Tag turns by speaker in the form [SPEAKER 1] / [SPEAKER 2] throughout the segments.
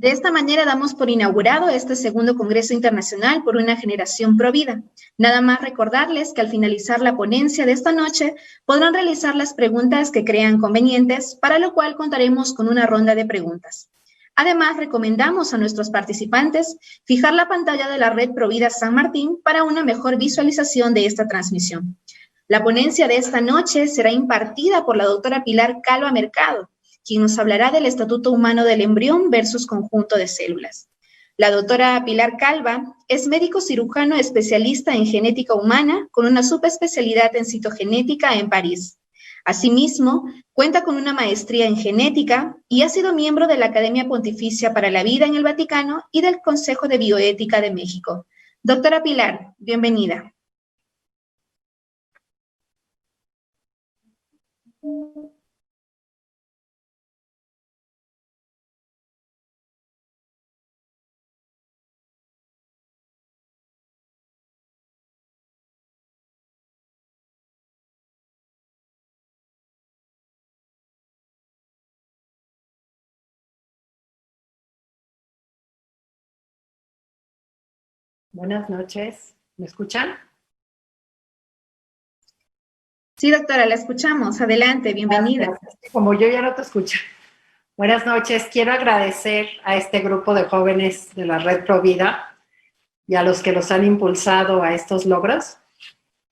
[SPEAKER 1] De esta manera damos por inaugurado este segundo Congreso Internacional por una Generación Provida. Nada más recordarles que al finalizar la ponencia de esta noche podrán realizar las preguntas que crean convenientes, para lo cual contaremos con una ronda de preguntas. Además, recomendamos a nuestros participantes fijar la pantalla de la Red Provida San Martín para una mejor visualización de esta transmisión. La ponencia de esta noche será impartida por la doctora Pilar Calva Mercado, quien nos hablará del Estatuto Humano del Embrión versus Conjunto de Células. La doctora Pilar Calva es médico cirujano especialista en genética humana con una subespecialidad en citogenética en París. Asimismo, cuenta con una maestría en genética y ha sido miembro de la Academia Pontificia para la Vida en el Vaticano y del Consejo de Bioética de México. Doctora Pilar, bienvenida.
[SPEAKER 2] Buenas noches. ¿Me escuchan?
[SPEAKER 1] Sí, doctora, la escuchamos. Adelante, bienvenida.
[SPEAKER 2] Gracias. Como yo ya no te escucho. Buenas noches. Quiero agradecer a este grupo de jóvenes de la Red Provida y a los que los han impulsado a estos logros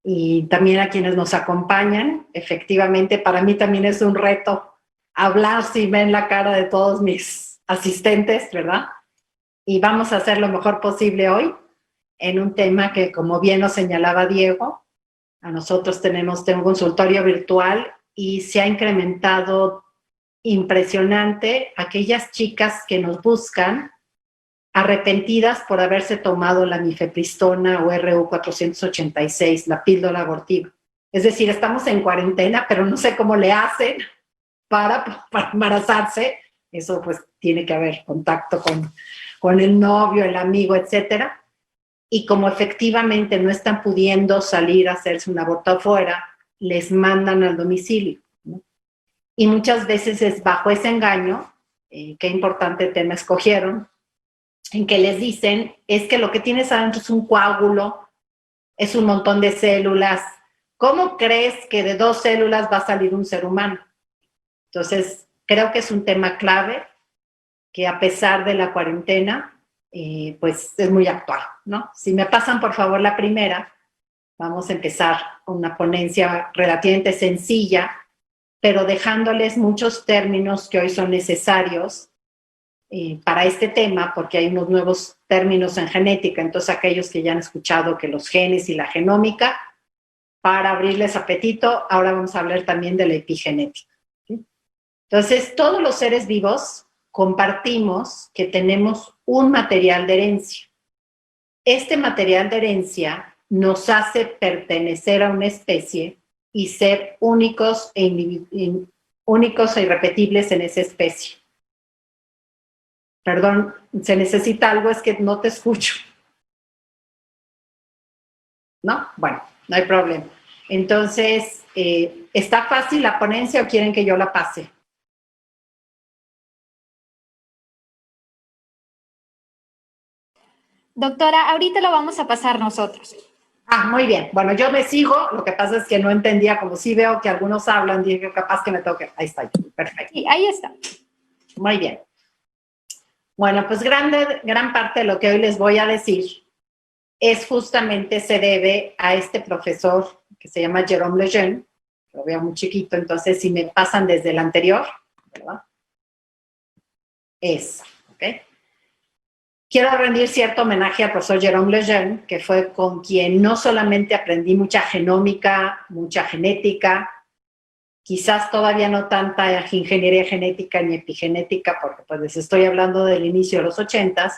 [SPEAKER 2] y también a quienes nos acompañan. Efectivamente, para mí también es un reto hablar si ven la cara de todos mis asistentes, ¿verdad? Y vamos a hacer lo mejor posible hoy en un tema que, como bien nos señalaba Diego, a nosotros tengo un consultorio virtual y se ha incrementado impresionante aquellas chicas que nos buscan arrepentidas por haberse tomado la mifepristona o RU486, la píldora abortiva. Es decir, estamos en cuarentena, pero no sé cómo le hacen para embarazarse. Eso pues tiene que haber contacto con el novio, el amigo, etcétera. Y como efectivamente no están pudiendo salir a hacerse un aborto afuera, les mandan al domicilio, ¿no? Y muchas veces es bajo ese engaño, qué importante tema escogieron, en que les dicen, es que lo que tienes adentro es un coágulo, es un montón de células, ¿cómo crees que de 2 células va a salir un ser humano? Entonces, creo que es un tema clave, que a pesar de la cuarentena, pues es muy actual, ¿no? Si me pasan, por favor, la primera, vamos a empezar una ponencia relativamente sencilla, pero dejándoles muchos términos que hoy son necesarios para este tema, porque hay unos nuevos términos en genética, entonces aquellos que ya han escuchado que los genes y la genómica, para abrirles apetito, ahora vamos a hablar también de la epigenética, ¿sí? Entonces, todos los seres vivos compartimos que tenemos un material de herencia. Este material de herencia nos hace pertenecer a una especie y ser únicos e irrepetibles en esa especie. Perdón, se necesita algo, es que no te escucho. ¿No? Bueno, no hay problema. Entonces, ¿está fácil la ponencia o quieren que yo la pase?
[SPEAKER 3] Doctora, ahorita lo vamos a pasar nosotros.
[SPEAKER 2] Ah, muy bien. Bueno, yo me sigo. Lo que pasa es que no entendía, como sí veo que algunos hablan, dije, capaz que me toque. Ahí está. Perfecto.
[SPEAKER 3] Sí, ahí está.
[SPEAKER 2] Muy bien. Bueno, pues gran parte de lo que hoy les voy a decir es justamente se debe a este profesor que se llama Jérôme Lejeune. Lo veo muy chiquito, entonces si me pasan desde el anterior, ¿verdad? Eso, ¿ok? Quiero rendir cierto homenaje al profesor Jérôme Lejeune, que fue con quien no solamente aprendí mucha genómica, mucha genética, quizás todavía no tanta ingeniería genética ni epigenética, porque pues les estoy hablando del inicio de los 80s,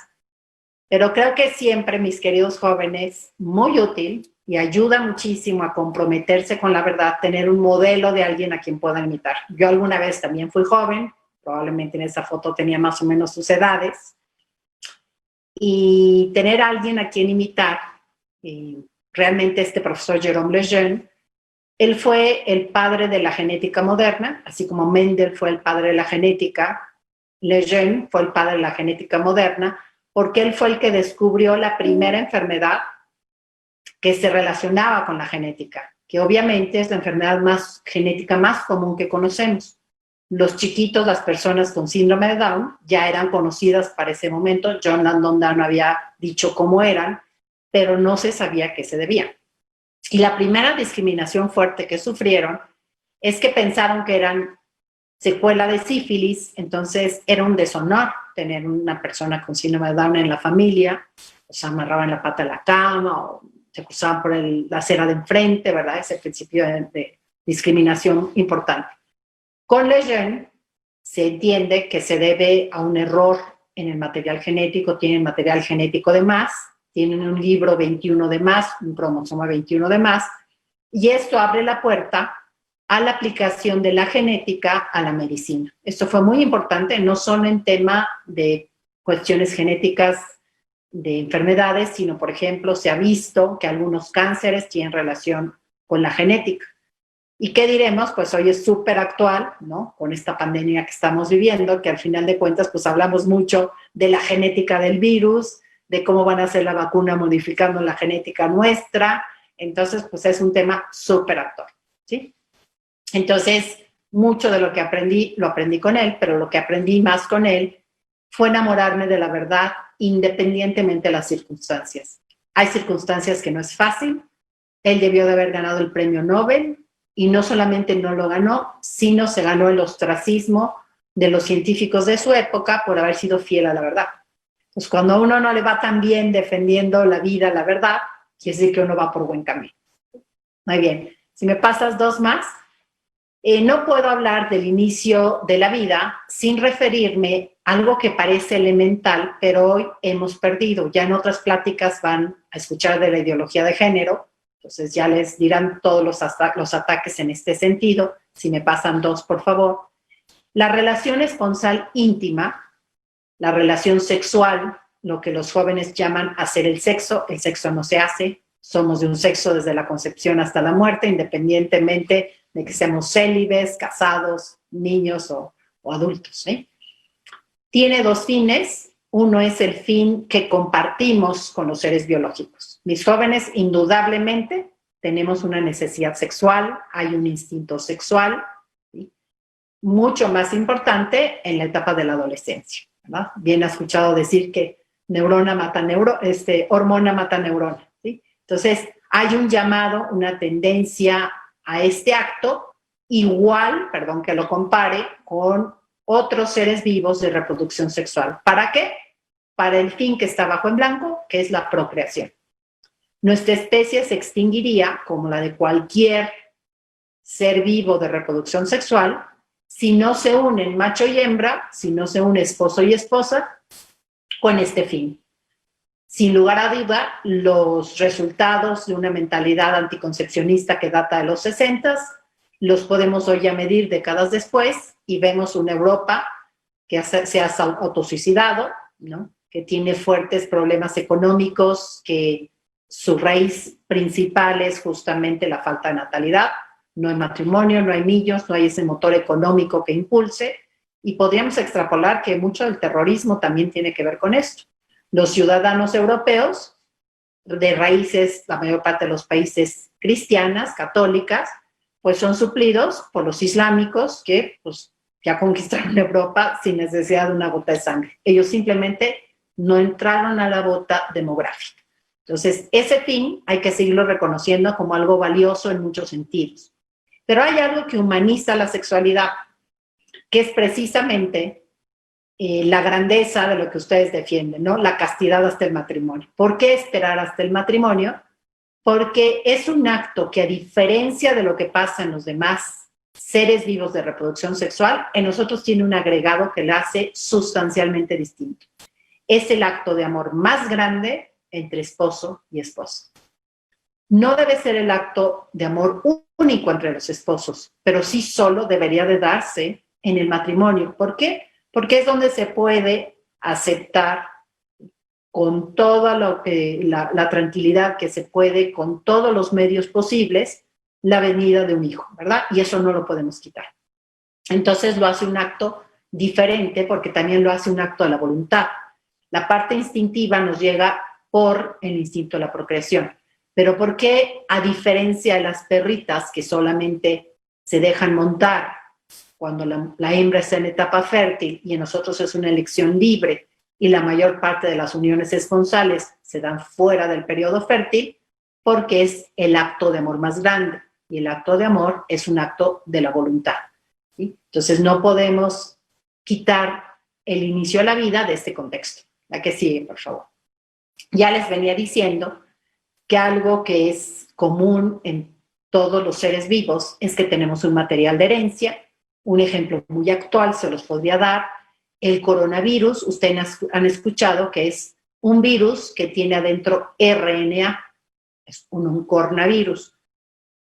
[SPEAKER 2] pero creo que siempre, mis queridos jóvenes, muy útil y ayuda muchísimo a comprometerse con la verdad, tener un modelo de alguien a quien puedan imitar. Yo alguna vez también fui joven, probablemente en esa foto tenía más o menos sus edades, y tener a alguien a quien imitar, realmente este profesor Jérôme Lejeune, él fue el padre de la genética moderna, así como Mendel fue el padre de la genética, Lejeune fue el padre de la genética moderna, porque él fue el que descubrió la primera enfermedad que se relacionaba con la genética, que obviamente es la enfermedad más genética más común que conocemos. Los chiquitos, las personas con síndrome de Down, ya eran conocidas para ese momento. John Langdon Down había dicho cómo eran, pero no se sabía a qué se debía. Y la primera discriminación fuerte que sufrieron es que pensaron que eran secuela de sífilis, entonces era un deshonor tener una persona con síndrome de Down en la familia, o se amarraban la pata a la cama, o se cruzaban por la acera de enfrente, ¿verdad? Es el principio de discriminación importante. Con Lejeune se entiende que se debe a un error en el material genético, tienen material genético de más, tienen un libro 21 de más, un cromosoma 21 de más, y esto abre la puerta a la aplicación de la genética a la medicina. Esto fue muy importante, no solo en tema de cuestiones genéticas de enfermedades, sino, por ejemplo, se ha visto que algunos cánceres tienen relación con la genética. ¿Y qué diremos? Pues hoy es súper actual, ¿no? Con esta pandemia que estamos viviendo, que al final de cuentas, pues hablamos mucho de la genética del virus, de cómo van a hacer la vacuna modificando la genética nuestra. Entonces, pues es un tema súper actual, ¿sí? Entonces, mucho de lo que aprendí, lo aprendí con él, pero lo que aprendí más con él fue enamorarme de la verdad independientemente de las circunstancias. Hay circunstancias que no es fácil. Él debió de haber ganado el premio Nobel y no solamente no lo ganó, sino se ganó el ostracismo de los científicos de su época por haber sido fiel a la verdad. Pues cuando a uno no le va tan bien defendiendo la vida, la verdad, quiere decir que uno va por buen camino. Muy bien. Si me pasas dos más. No puedo hablar del inicio de la vida sin referirme a algo que parece elemental, pero hoy hemos perdido. Ya en otras pláticas van a escuchar de la ideología de género, entonces ya les dirán todos los ataques en este sentido. Si me pasan dos, por favor. La relación esponsal íntima, la relación sexual, lo que los jóvenes llaman hacer el sexo no se hace, somos de un sexo desde la concepción hasta la muerte, independientemente de que seamos célibes, casados, niños o adultos, ¿sí? Tiene dos fines. Uno es el fin que compartimos con los seres biológicos. Mis jóvenes, indudablemente, tenemos una necesidad sexual, hay un instinto sexual, ¿sí? Mucho más importante en la etapa de la adolescencia, ¿verdad? Bien has escuchado decir que hormona mata neurona, ¿sí? Entonces, hay un llamado, una tendencia a este acto, igual, perdón que lo compare, con otros seres vivos de reproducción sexual. ¿Para qué? Para el fin que está bajo en blanco, que es la procreación. Nuestra especie se extinguiría, como la de cualquier ser vivo de reproducción sexual, si no se unen macho y hembra, si no se une esposo y esposa, con este fin. Sin lugar a duda, los resultados de una mentalidad anticoncepcionista que data de los 60s los podemos hoy ya medir décadas después y vemos una Europa que se ha autosuicidado, ¿no? Que tiene fuertes problemas económicos, que su raíz principal es justamente la falta de natalidad. No hay matrimonio, no hay niños, no hay ese motor económico que impulse, y podríamos extrapolar que mucho del terrorismo también tiene que ver con esto. Los ciudadanos europeos, de raíces, la mayor parte de los países cristianas, católicas, pues son suplidos por los islámicos que pues, ya conquistaron Europa sin necesidad de una gota de sangre. Ellos simplemente no entraron a la bota demográfica. Entonces, ese fin hay que seguirlo reconociendo como algo valioso en muchos sentidos. Pero hay algo que humaniza la sexualidad, que es precisamente la grandeza de lo que ustedes defienden, ¿no? La castidad hasta el matrimonio. ¿Por qué esperar hasta el matrimonio? Porque es un acto que, a diferencia de lo que pasa en los demás seres vivos de reproducción sexual, en nosotros tiene un agregado que la hace sustancialmente distinto. Es el acto de amor más grande entre esposo y esposa. No debe ser el acto de amor único entre los esposos, pero sí solo debería de darse en el matrimonio. ¿Por qué? Porque es donde se puede aceptar con toda la tranquilidad que se puede, con todos los medios posibles, la venida de un hijo, ¿verdad? Y eso no lo podemos quitar. Entonces lo hace un acto diferente porque también lo hace un acto de la voluntad. La parte instintiva nos llega por el instinto de la procreación. Pero ¿por qué, a diferencia de las perritas que solamente se dejan montar cuando la hembra está en etapa fértil y en nosotros es una elección libre y la mayor parte de las uniones esponsales se dan fuera del periodo fértil? Porque es el acto de amor más grande y el acto de amor es un acto de la voluntad, ¿sí? Entonces no podemos quitar el inicio de la vida de este contexto. La que sigue, por favor. Ya les venía diciendo que algo que es común en todos los seres vivos es que tenemos un material de herencia. Un ejemplo muy actual se los podría dar. El coronavirus, ustedes han escuchado que es un virus que tiene adentro RNA, es un coronavirus,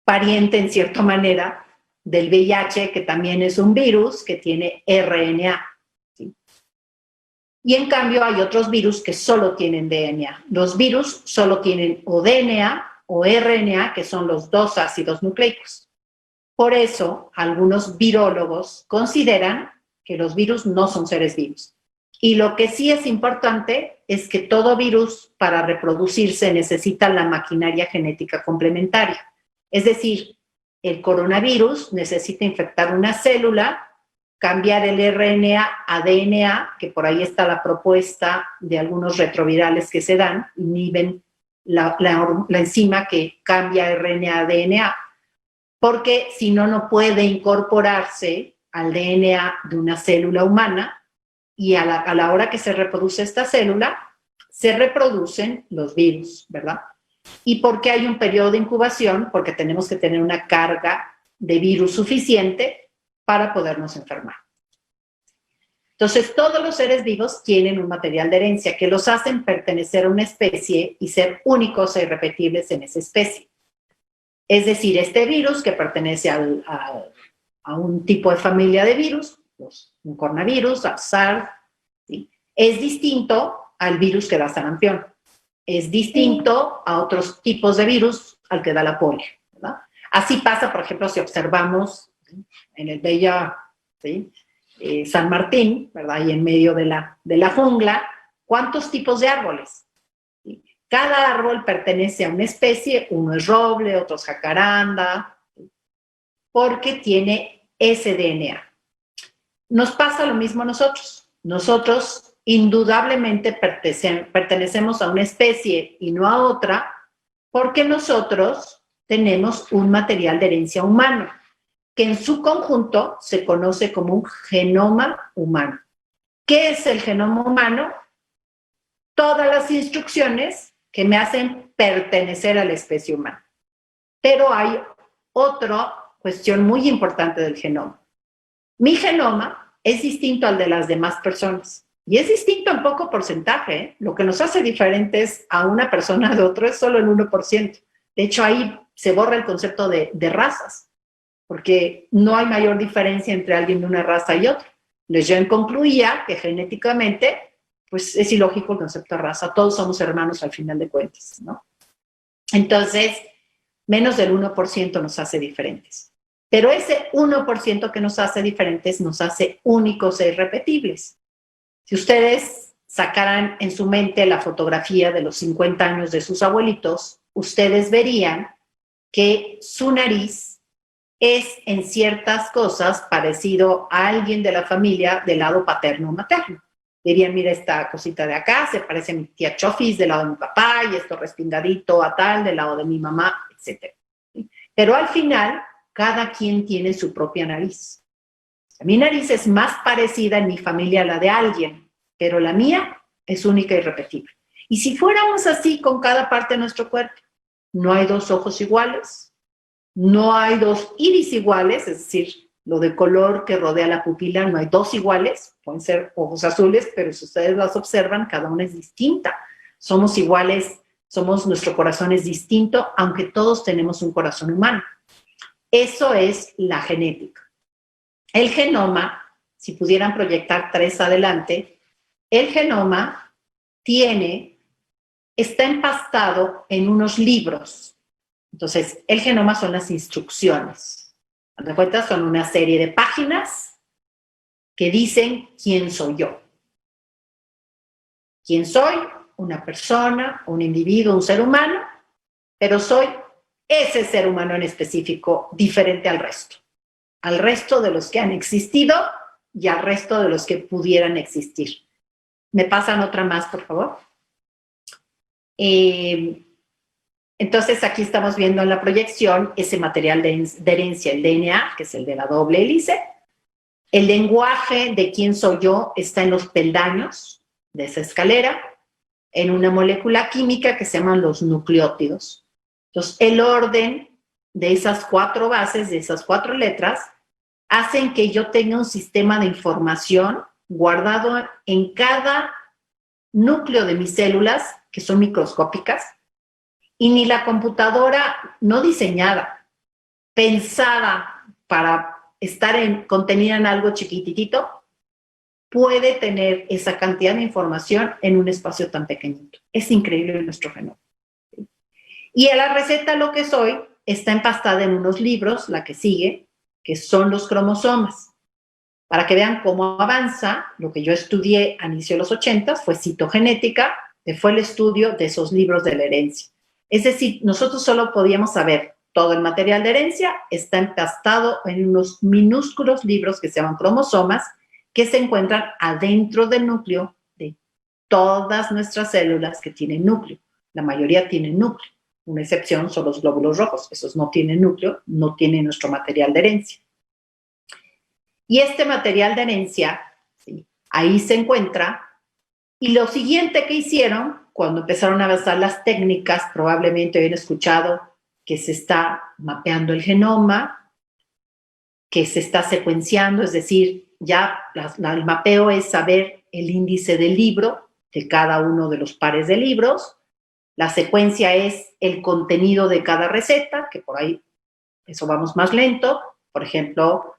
[SPEAKER 2] pariente en cierta manera del VIH, que también es un virus que tiene RNA. ¿Sí? Y en cambio hay otros virus que solo tienen DNA. Los virus solo tienen o DNA o RNA, que son los dos ácidos nucleicos. Por eso, algunos virólogos consideran que los virus no son seres vivos. Y lo que sí es importante es que todo virus, para reproducirse, necesita la maquinaria genética complementaria. Es decir, el coronavirus necesita infectar una célula, cambiar el RNA a DNA, que por ahí está la propuesta de algunos retrovirales que se dan, inhiben la enzima que cambia RNA a DNA, porque si no, no puede incorporarse al DNA de una célula humana y a la hora que se reproduce esta célula, se reproducen los virus, ¿verdad? ¿Y por qué hay un periodo de incubación? Porque tenemos que tener una carga de virus suficiente para podernos enfermar. Entonces, todos los seres vivos tienen un material de herencia que los hacen pertenecer a una especie y ser únicos e irrepetibles en esa especie. Es decir, este virus que pertenece a un tipo de familia de virus, un coronavirus, al SARS, ¿sí? Es distinto al virus que da sarampión. Es distinto a otros tipos de virus al que da la polio, ¿verdad? Así pasa, por ejemplo, si observamos en el bello, ¿sí? San Martín, ¿verdad? Y en medio de la jungla, ¿cuántos tipos de árboles? ¿Sí? Cada árbol pertenece a una especie, uno es roble, otro es jacaranda, ¿sí? Porque tiene ese DNA. Nos pasa lo mismo a nosotros. Nosotros indudablemente pertenecemos a una especie y no a otra, porque nosotros tenemos un material de herencia humano, que en su conjunto se conoce como un genoma humano. ¿Qué es el genoma humano? Todas las instrucciones que me hacen pertenecer a la especie humana. Pero hay otra cuestión muy importante del genoma. Mi genoma es distinto al de las demás personas. Y es distinto en poco porcentaje, ¿eh? Lo que nos hace diferentes a una persona de otro es solo el 1%. De hecho, ahí se borra el concepto de razas, porque no hay mayor diferencia entre alguien de una raza y otra. Lejeune concluía que genéticamente, pues es ilógico el concepto de raza. Todos somos hermanos al final de cuentas, ¿no? Entonces, menos del 1% nos hace diferentes. Pero ese 1% que nos hace diferentes nos hace únicos e irrepetibles. Si ustedes sacaran en su mente la fotografía de los 50 años de sus abuelitos, ustedes verían que su nariz es en ciertas cosas parecido a alguien de la familia del lado paterno o materno. Dirían, mira, esta cosita de acá se parece a mi tía Chofis del lado de mi papá y esto respingadito a tal del lado de mi mamá, etc. Pero al final, cada quien tiene su propia nariz. Mi nariz es más parecida en mi familia a la de alguien, pero la mía es única y irrepetible. Y si fuéramos así con cada parte de nuestro cuerpo, no hay dos ojos iguales, no hay dos iris iguales, es decir, lo de color que rodea la pupila, no hay dos iguales, pueden ser ojos azules, pero si ustedes las observan, cada una es distinta. Somos iguales, nuestro corazón es distinto, aunque todos tenemos un corazón humano. Eso es la genética. El genoma, si pudieran proyectar 3 adelante, el genoma está empastado en unos libros. Entonces, el genoma son las instrucciones. De cuenta, son una serie de páginas que dicen quién soy yo. ¿Quién soy? Una persona, un individuo, un ser humano, pero soy ese ser humano en específico diferente al resto de los que han existido y al resto de los que pudieran existir. ¿Me pasan otra más, por favor? Entonces, aquí estamos viendo en la proyección ese material de herencia, el DNA, que es el de la doble hélice. El lenguaje de quién soy yo está en los peldaños de esa escalera, en una molécula química que se llaman los nucleótidos. Entonces, el orden de esas 4 bases, de esas 4 letras, hacen que yo tenga un sistema de información guardado en cada núcleo de mis células, que son microscópicas, y ni la computadora no diseñada, pensada para estar contenida en algo chiquititito, puede tener esa cantidad de información en un espacio tan pequeñito. Es increíble nuestro genoma. Y a la receta Lo que soy está empastada en unos libros, la que sigue, que son los cromosomas. Para que vean cómo avanza, lo que yo estudié a inicio de los 80 fue citogenética, que fue el estudio de esos libros de la herencia. Es decir, nosotros solo podíamos saber todo el material de herencia, está empastado en unos minúsculos libros que se llaman cromosomas, que se encuentran adentro del núcleo de todas nuestras células que tienen núcleo. La mayoría tienen núcleo. Una excepción son los glóbulos rojos. Esos no tienen núcleo, no tienen nuestro material de herencia. Y este material de herencia, ¿sí?, ahí se encuentra. Y lo siguiente que hicieron, cuando empezaron a avanzar las técnicas, probablemente habían escuchado que se está mapeando el genoma, que se está secuenciando, es decir, ya el mapeo es saber el índice del libro, de cada uno de los pares de libros. La secuencia es el contenido de cada receta, que por ahí eso vamos más lento. Por ejemplo,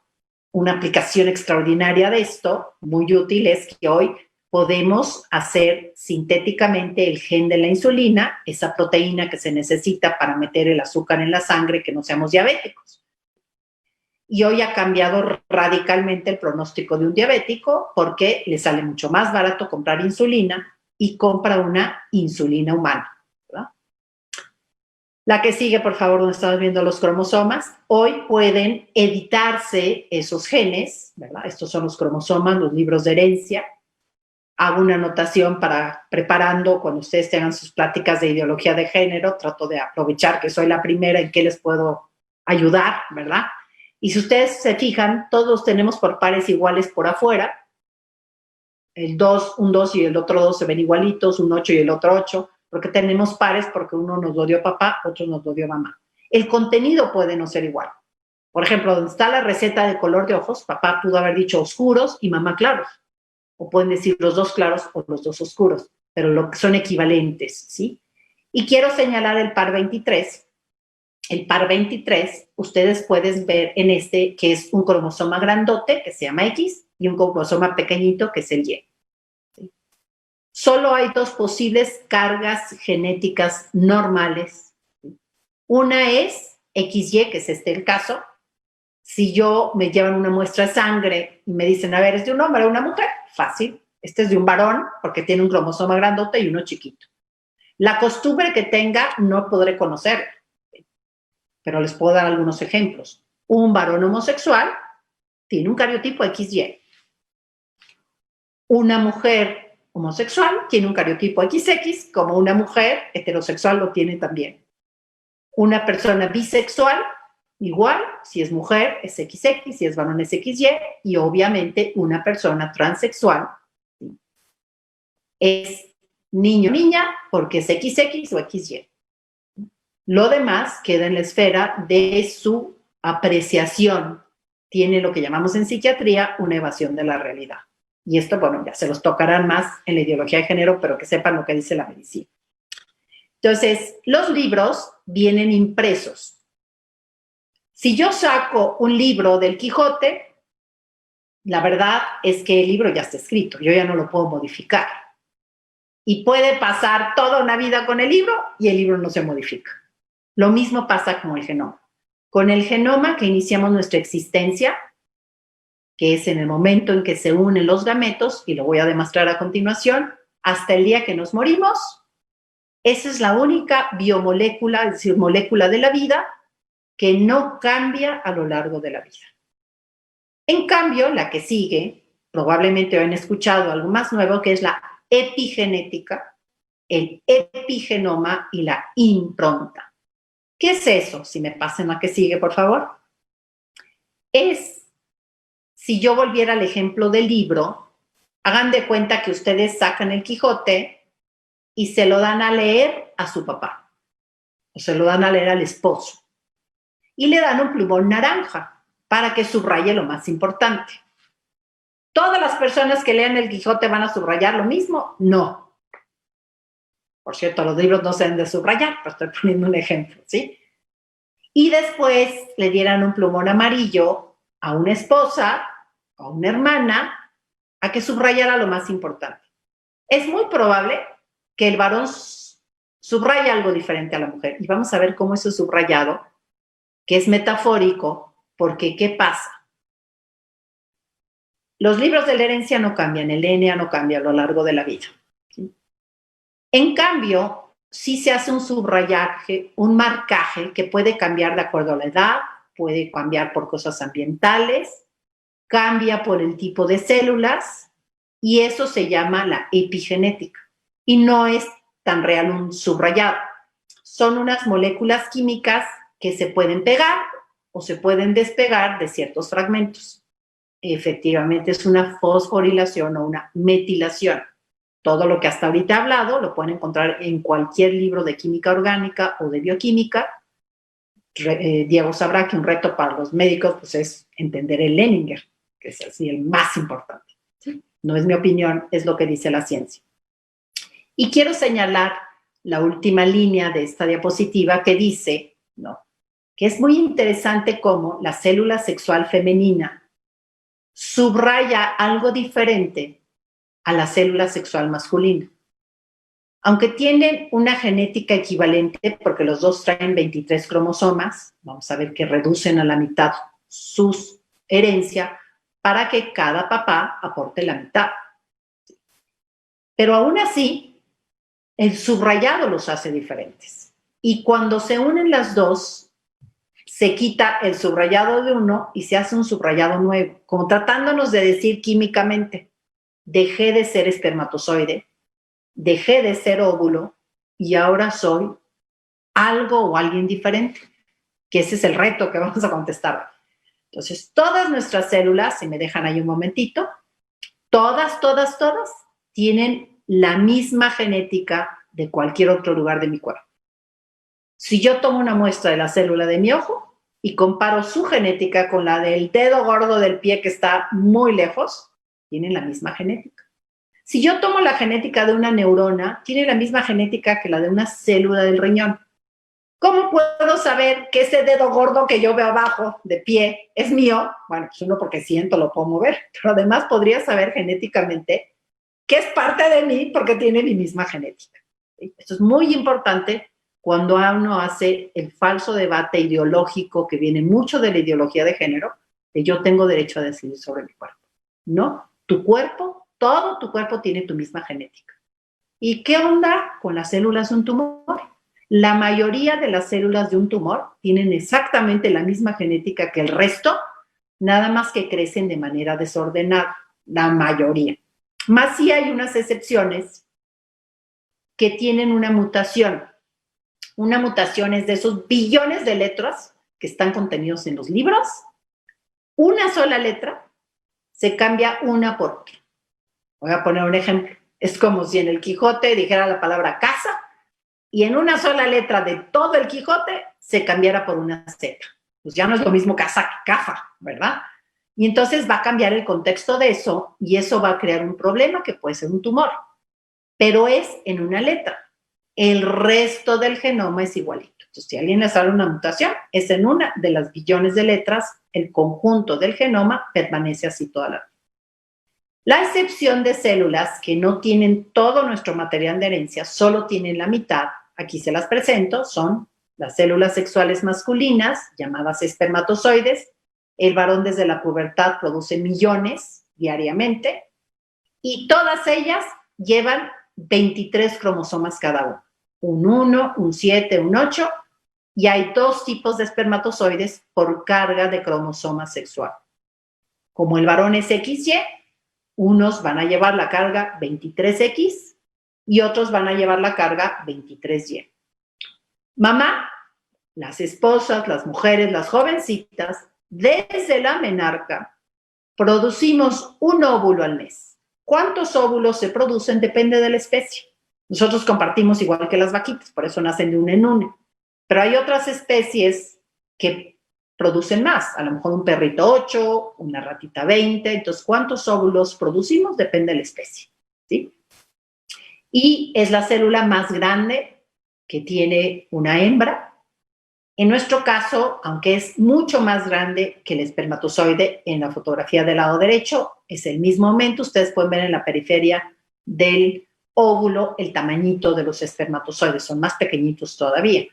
[SPEAKER 2] una aplicación extraordinaria de esto, muy útil, es que hoy podemos hacer sintéticamente el gen de la insulina, esa proteína que se necesita para meter el azúcar en la sangre, que no seamos diabéticos. Y hoy ha cambiado radicalmente el pronóstico de un diabético porque le sale mucho más barato comprar insulina y compra una insulina humana, ¿verdad? La que sigue, por favor, donde estamos viendo los cromosomas. Hoy pueden editarse esos genes, ¿verdad? Estos son los cromosomas, los libros de herencia. Hago una anotación para preparando cuando ustedes tengan sus pláticas de ideología de género. Trato de aprovechar que soy la primera en qué les puedo ayudar, ¿verdad? Y si ustedes se fijan, todos tenemos por pares iguales por afuera. El 2, un 2 y el otro 2 se ven igualitos, un 8 y el otro 8, porque tenemos pares porque uno nos lo dio papá, otro nos lo dio mamá. El contenido puede no ser igual. Por ejemplo, donde está la receta de color de ojos, papá pudo haber dicho oscuros y mamá claros. O pueden decir los 2 claros o los 2 oscuros, pero son equivalentes, ¿sí? Y quiero señalar el par 23. El par 23, ustedes pueden ver en este que es un cromosoma grandote, que se llama X, y un cromosoma pequeñito, que es el Y. ¿Sí? Solo hay 2 posibles cargas genéticas normales. ¿Sí? Una es XY, que es el caso. Si yo me llevan una muestra de sangre y me dicen, a ver, ¿es de un hombre o una mujer? Fácil. Este es de un varón porque tiene un cromosoma grandote y uno chiquito. La costumbre que tenga no podré conocer, pero les puedo dar algunos ejemplos. Un varón homosexual tiene un cariotipo XY. Una mujer homosexual tiene un cariotipo XX, como una mujer heterosexual lo tiene también. Una persona bisexual, igual, si es mujer es XX, si es varón es XY, y obviamente una persona transexual es niño o niña porque es XX o XY. Lo demás queda en la esfera de su apreciación. Tiene lo que llamamos en psiquiatría una evasión de la realidad. Y esto, bueno, ya se los tocarán más en la ideología de género, pero que sepan lo que dice la medicina. Entonces, los libros vienen impresos. Si yo saco un libro del Quijote, la verdad es que el libro ya está escrito, yo ya no lo puedo modificar. Y puede pasar toda una vida con el libro y el libro no se modifica. Lo mismo pasa con el genoma. Con el genoma que iniciamos nuestra existencia, que es en el momento en que se unen los gametos, y lo voy a demostrar a continuación, hasta el día que nos morimos. Esa es la única biomolécula, es decir, molécula de la vida, que no cambia a lo largo de la vida. En cambio, la que sigue, probablemente han escuchado algo más nuevo, que es la epigenética, el epigenoma y la impronta. ¿Qué es eso? Si me pasan a que sigue, por favor. Es, si yo volviera al ejemplo del libro, hagan de cuenta que ustedes sacan el Quijote y se lo dan a leer a su papá, o se lo dan a leer al esposo, y le dan un plumón naranja para que subraye lo más importante. ¿Todas las personas que lean el Quijote van a subrayar lo mismo? No. Por cierto, los libros no se deben de subrayar, pero estoy poniendo un ejemplo, ¿sí? Y después le dieran un plumón amarillo a una esposa, a una hermana, a que subrayara lo más importante. Es muy probable que el varón subraya algo diferente a la mujer. Y vamos a ver cómo eso subrayado, que es metafórico, porque ¿qué pasa? Los libros de la herencia no cambian, el DNA no cambia a lo largo de la vida, ¿sí? En cambio, sí se hace un subrayaje, un marcaje que puede cambiar de acuerdo a la edad, puede cambiar por cosas ambientales, cambia por el tipo de células, y eso se llama la epigenética. Y no es tan real un subrayado. Son unas moléculas químicas que se pueden pegar o se pueden despegar de ciertos fragmentos. Efectivamente es una fosforilación o una metilación. Todo lo que hasta ahorita he hablado lo pueden encontrar en cualquier libro de química orgánica o de bioquímica. Diego sabrá que un reto para los médicos pues, es entender el Leninger, que es así el más importante, ¿sí? No es mi opinión, es lo que dice la ciencia. Y quiero señalar la última línea de esta diapositiva que dice, ¿no?, que es muy interesante cómo la célula sexual femenina subraya algo diferente a la célula sexual masculina. Aunque tienen una genética equivalente, porque los dos traen 23 cromosomas, vamos a ver que reducen a la mitad su herencia para que cada papá aporte la mitad. Pero aún así, el subrayado los hace diferentes. Y cuando se unen las dos, se quita el subrayado de uno y se hace un subrayado nuevo, como tratándonos de decir químicamente, dejé de ser espermatozoide, dejé de ser óvulo y ahora soy algo o alguien diferente, que ese es el reto que vamos a contestar. Entonces, todas nuestras células, si me dejan ahí un momentito, todas tienen la misma genética de cualquier otro lugar de mi cuerpo. Si yo tomo una muestra de la célula de mi ojo y comparo su genética con la del dedo gordo del pie que está muy lejos, tienen la misma genética. Si yo tomo la genética de una neurona, tiene la misma genética que la de una célula del riñón. ¿Cómo puedo saber que ese dedo gordo que yo veo abajo de pie es mío? Bueno, pues uno porque siento lo puedo mover, pero además podría saber genéticamente que es parte de mí porque tiene mi misma genética. Esto es muy importante cuando uno hace el falso debate ideológico que viene mucho de la ideología de género, que yo tengo derecho a decidir sobre mi cuerpo. No, tu cuerpo, todo tu cuerpo tiene tu misma genética. ¿Y qué onda con las células de un tumor? La mayoría de las células de un tumor tienen exactamente la misma genética que el resto, nada más que crecen de manera desordenada, la mayoría. Más sí hay unas excepciones que tienen una mutación. Una mutación es de esos billones de letras que están contenidos en los libros. Una sola letra se cambia una por otra. Voy a poner un ejemplo. Es como si en el Quijote dijera la palabra casa y en una sola letra de todo el Quijote se cambiara por una Z. Pues ya no es lo mismo casa que cafa, ¿verdad? Y entonces va a cambiar el contexto de eso y eso va a crear un problema que puede ser un tumor. Pero es en una letra. El resto del genoma es igualito. Entonces, si a alguien le sale una mutación, es en una de las billones de letras, el conjunto del genoma permanece así toda la vida. La excepción de células que no tienen todo nuestro material de herencia, solo tienen la mitad, aquí se las presento, son las células sexuales masculinas, llamadas espermatozoides, El varón desde la pubertad produce millones diariamente y todas ellas llevan 23 cromosomas cada uno. Un 1, un 7, un 8, y hay 2 tipos de espermatozoides por carga de cromosoma sexual. Como el varón es XY, unos van a llevar la carga 23X y otros van a llevar la carga 23Y. Mamá, las esposas, las mujeres, las jovencitas, desde la menarca, producimos un óvulo al mes. ¿Cuántos óvulos se producen? Depende de la especie. Nosotros compartimos igual que las vaquitas, por eso nacen de una en una. Pero hay otras especies que producen más. A lo mejor un perrito 8, una ratita 20. Entonces, ¿cuántos óvulos producimos? Depende de la especie, ¿sí? Y es la célula más grande que tiene una hembra. En nuestro caso, aunque es mucho más grande que el espermatozoide en la fotografía del lado derecho, es el mismo aumento. Ustedes pueden ver en la periferia del óvulo el tamañito de los espermatozoides, son más pequeñitos todavía.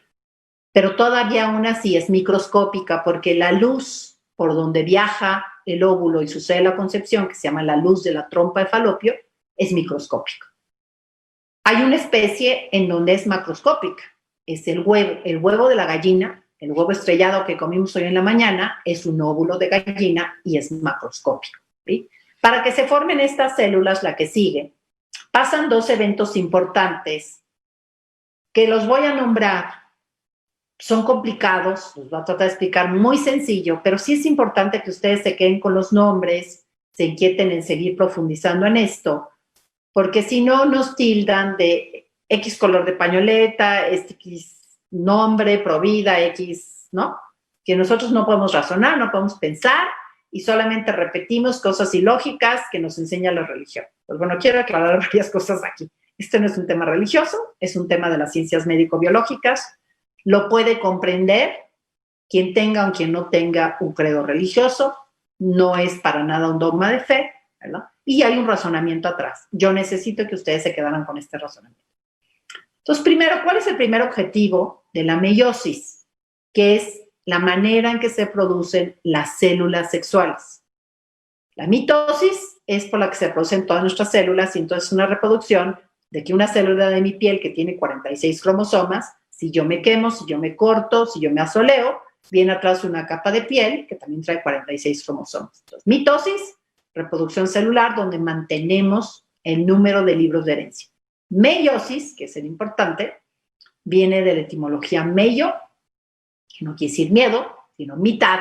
[SPEAKER 2] Pero todavía aún así es microscópica porque la luz por donde viaja el óvulo y sucede la concepción, que se llama la luz de la trompa de Falopio, es microscópica. Hay una especie en donde es macroscópica, es el huevo de la gallina, el huevo estrellado que comimos hoy en la mañana, es un óvulo de gallina y es macroscópico, ¿sí? Para que se formen estas células, la que sigue, pasan 2 eventos importantes que los voy a nombrar. Son complicados, los voy a tratar de explicar muy sencillo, pero sí es importante que ustedes se queden con los nombres, se inquieten en seguir profundizando en esto, porque si no nos tildan de X color de pañoleta, X nombre, provida, X, ¿no? Que nosotros no podemos razonar, no podemos pensar y solamente repetimos cosas ilógicas que nos enseña la religión. Pues bueno, quiero aclarar varias cosas aquí. Este no es un tema religioso, es un tema de las ciencias médico-biológicas. Lo puede comprender quien tenga o quien no tenga un credo religioso. No es para nada un dogma de fe, ¿verdad? Y hay un razonamiento atrás. Yo necesito que ustedes se quedaran con este razonamiento. Entonces, primero, ¿cuál es el primer objetivo de la meiosis? Que es la manera en que se producen las células sexuales. La mitosis es por la que se producen todas nuestras células y entonces es una reproducción de que una célula de mi piel que tiene 46 cromosomas, si yo me quemo, si yo me corto, si yo me asoleo, viene atrás una capa de piel que también trae 46 cromosomas. Entonces, mitosis, reproducción celular, donde mantenemos el número de libros de herencia. Meiosis, que es el importante, viene de la etimología meio, que no quiere decir miedo, sino mitad.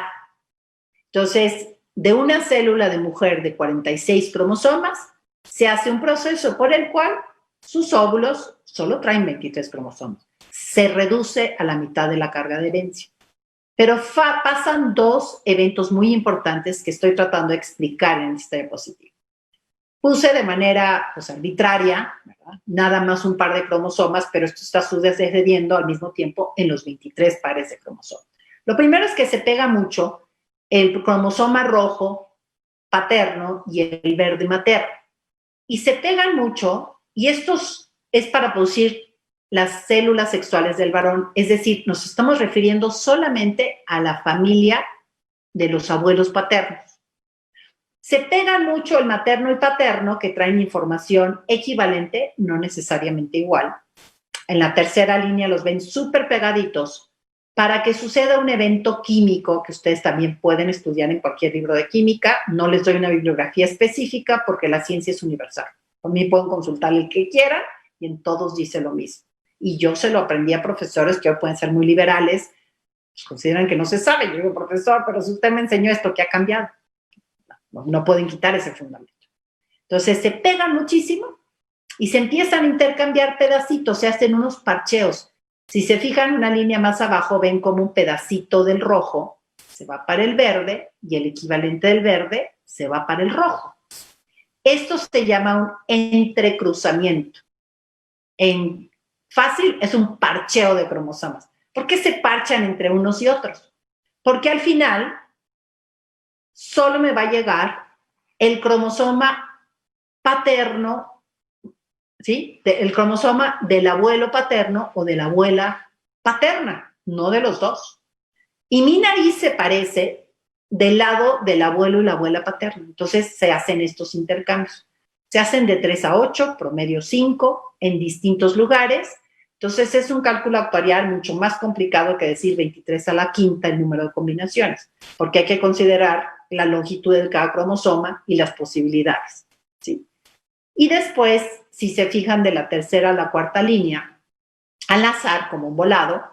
[SPEAKER 2] Entonces, de una célula de mujer de 46 cromosomas, se hace un proceso por el cual sus óvulos solo traen 23 cromosomas. Se reduce a la mitad de la carga de herencia. Pero pasan 2 eventos muy importantes que estoy tratando de explicar en esta diapositiva. Puse de manera arbitraria, ¿verdad? Nada más un par de cromosomas, pero esto está sucediendo al mismo tiempo en los 23 pares de cromosomas. Lo primero es que se pega mucho el cromosoma rojo paterno y el verde materno. Y se pegan mucho, y esto es para producir las células sexuales del varón, es decir, nos estamos refiriendo solamente a la familia de los abuelos paternos. Se pegan mucho el materno y paterno, que traen información equivalente, no necesariamente igual. En la tercera línea los ven súper pegaditos para que suceda un evento químico que ustedes también pueden estudiar en cualquier libro de química. No les doy una bibliografía específica porque la ciencia es universal. Por mí pueden consultar el que quieran y en todos dice lo mismo. Y yo se lo aprendí a profesores que hoy pueden ser muy liberales, pues consideran que no se sabe. Yo digo, profesor, pero si usted me enseñó esto, ¿qué ha cambiado? No pueden quitar ese fundamento. Entonces se pegan muchísimo y se empiezan a intercambiar pedacitos, se hacen unos parcheos. Si se fijan una línea más abajo, ven como un pedacito del rojo se va para el verde y el equivalente del verde se va para el rojo. Esto se llama un entrecruzamiento. En fácil es un parcheo de cromosomas. ¿Por qué se parchan entre unos y otros? Porque al final solo me va a llegar el cromosoma paterno, ¿sí? El cromosoma del abuelo paterno o de la abuela paterna, no de los dos. Y mi nariz se parece del lado del abuelo y la abuela paterna. Entonces se hacen estos intercambios. Se hacen de 3 a 8, promedio 5, en distintos lugares. Entonces es un cálculo actuarial mucho más complicado que decir 23 a la quinta el número de combinaciones, porque hay que considerar la longitud de cada cromosoma y las posibilidades, ¿sí? Y después, si se fijan de la tercera a la cuarta línea, al azar, como un volado,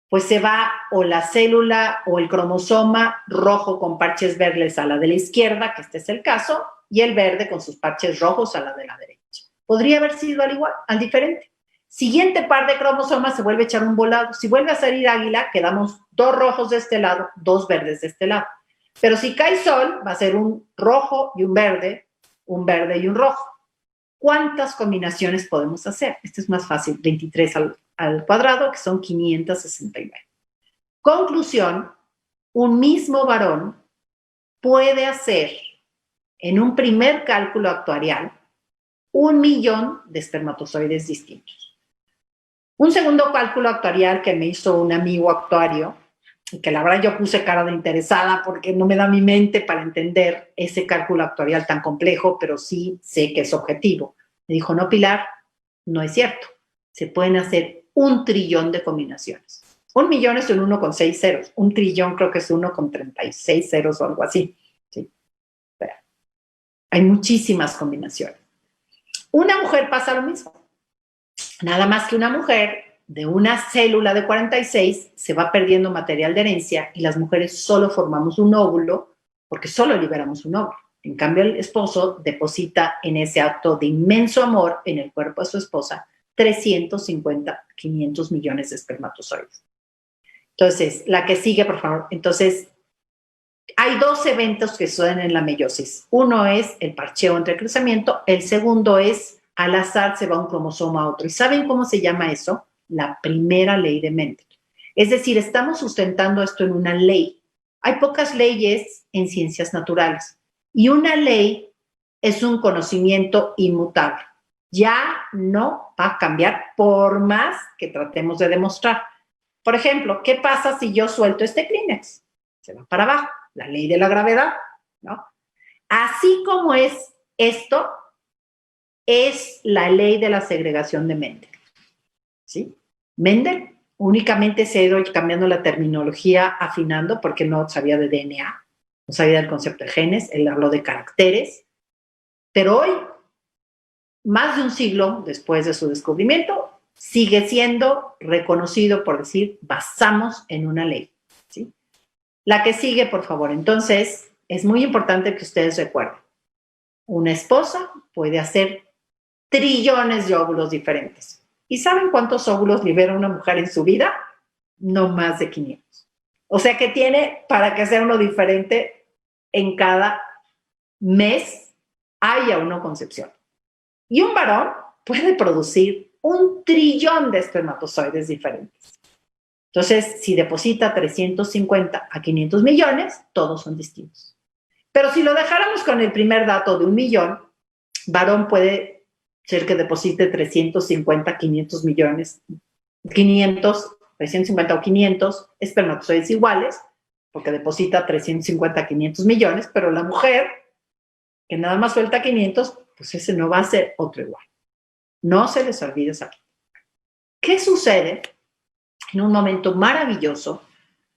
[SPEAKER 2] pues se va o la célula o el cromosoma rojo con parches verdes a la de la izquierda, que este es el caso, y el verde con sus parches rojos a la de la derecha. Podría haber sido al igual, al diferente. Siguiente par de cromosomas se vuelve a echar un volado. Si vuelve a salir águila, quedamos 2 rojos de este lado, 2 verdes de este lado. Pero si cae sol, va a ser un rojo y un verde y un rojo. ¿Cuántas combinaciones podemos hacer? Este es más fácil, 23 al cuadrado, que son 569. Conclusión, un mismo varón puede hacer en un primer cálculo actuarial 1.000.000 de espermatozoides distintos. Un segundo cálculo actuarial que me hizo un amigo actuario, y que la verdad yo puse cara de interesada porque no me da mi mente para entender ese cálculo actuarial tan complejo, pero sí sé que es objetivo. Me dijo, no, Pilar, no es cierto. Se pueden hacer 1.000.000.000 de combinaciones. 1.000.000 es un 1 con 6 ceros. 1.000.000.000 creo que es 1 con 36 ceros o algo así. ¿Sí? Pero hay muchísimas combinaciones. Una mujer pasa lo mismo. Nada más que una mujer de una célula de 46 se va perdiendo material de herencia y las mujeres solo formamos un óvulo porque solo liberamos un óvulo. En cambio, el esposo deposita en ese acto de inmenso amor en el cuerpo de su esposa 350, 500 millones de espermatozoides. Entonces, la que sigue, por favor. Entonces, hay 2 eventos que suceden en la meiosis. Uno es el parcheo entre cruzamiento, el segundo es al azar se va un cromosoma a otro. ¿Y saben cómo se llama eso? La primera ley de Mendel. Es decir, estamos sustentando esto en una ley. Hay pocas leyes en ciencias naturales y una ley es un conocimiento inmutable. Ya no va a cambiar por más que tratemos de demostrar. Por ejemplo, ¿qué pasa si yo suelto este Kleenex? Se va para abajo, la ley de la gravedad, ¿no? Así como es esto, es la ley de la segregación de Mendel, ¿sí? Mendel únicamente se ha ido cambiando la terminología, afinando, porque no sabía de DNA, no sabía del concepto de genes, él habló de caracteres, pero hoy, más de un siglo después de su descubrimiento, sigue siendo reconocido por decir, basamos en una ley, ¿sí? La que sigue, por favor. Entonces, es muy importante que ustedes recuerden, una esposa puede hacer trillones de óvulos diferentes. ¿Y saben cuántos óvulos libera una mujer en su vida? No más de 500. O sea que tiene, para que sea uno diferente, en cada mes haya una concepción. Y un varón puede producir 1.000.000.000 de espermatozoides diferentes. Entonces, si deposita 350 a 500 millones, todos son distintos. Pero si lo dejáramos con el primer dato de 1.000.000, varón puede ser que deposite 350, 500 millones, 500, 350 o 500 espermatozoides iguales, porque deposita 350, 500 millones, pero la mujer, que nada más suelta 500, pues ese no va a ser otro igual. No se les olvide esa parte. ¿Qué sucede en un momento maravilloso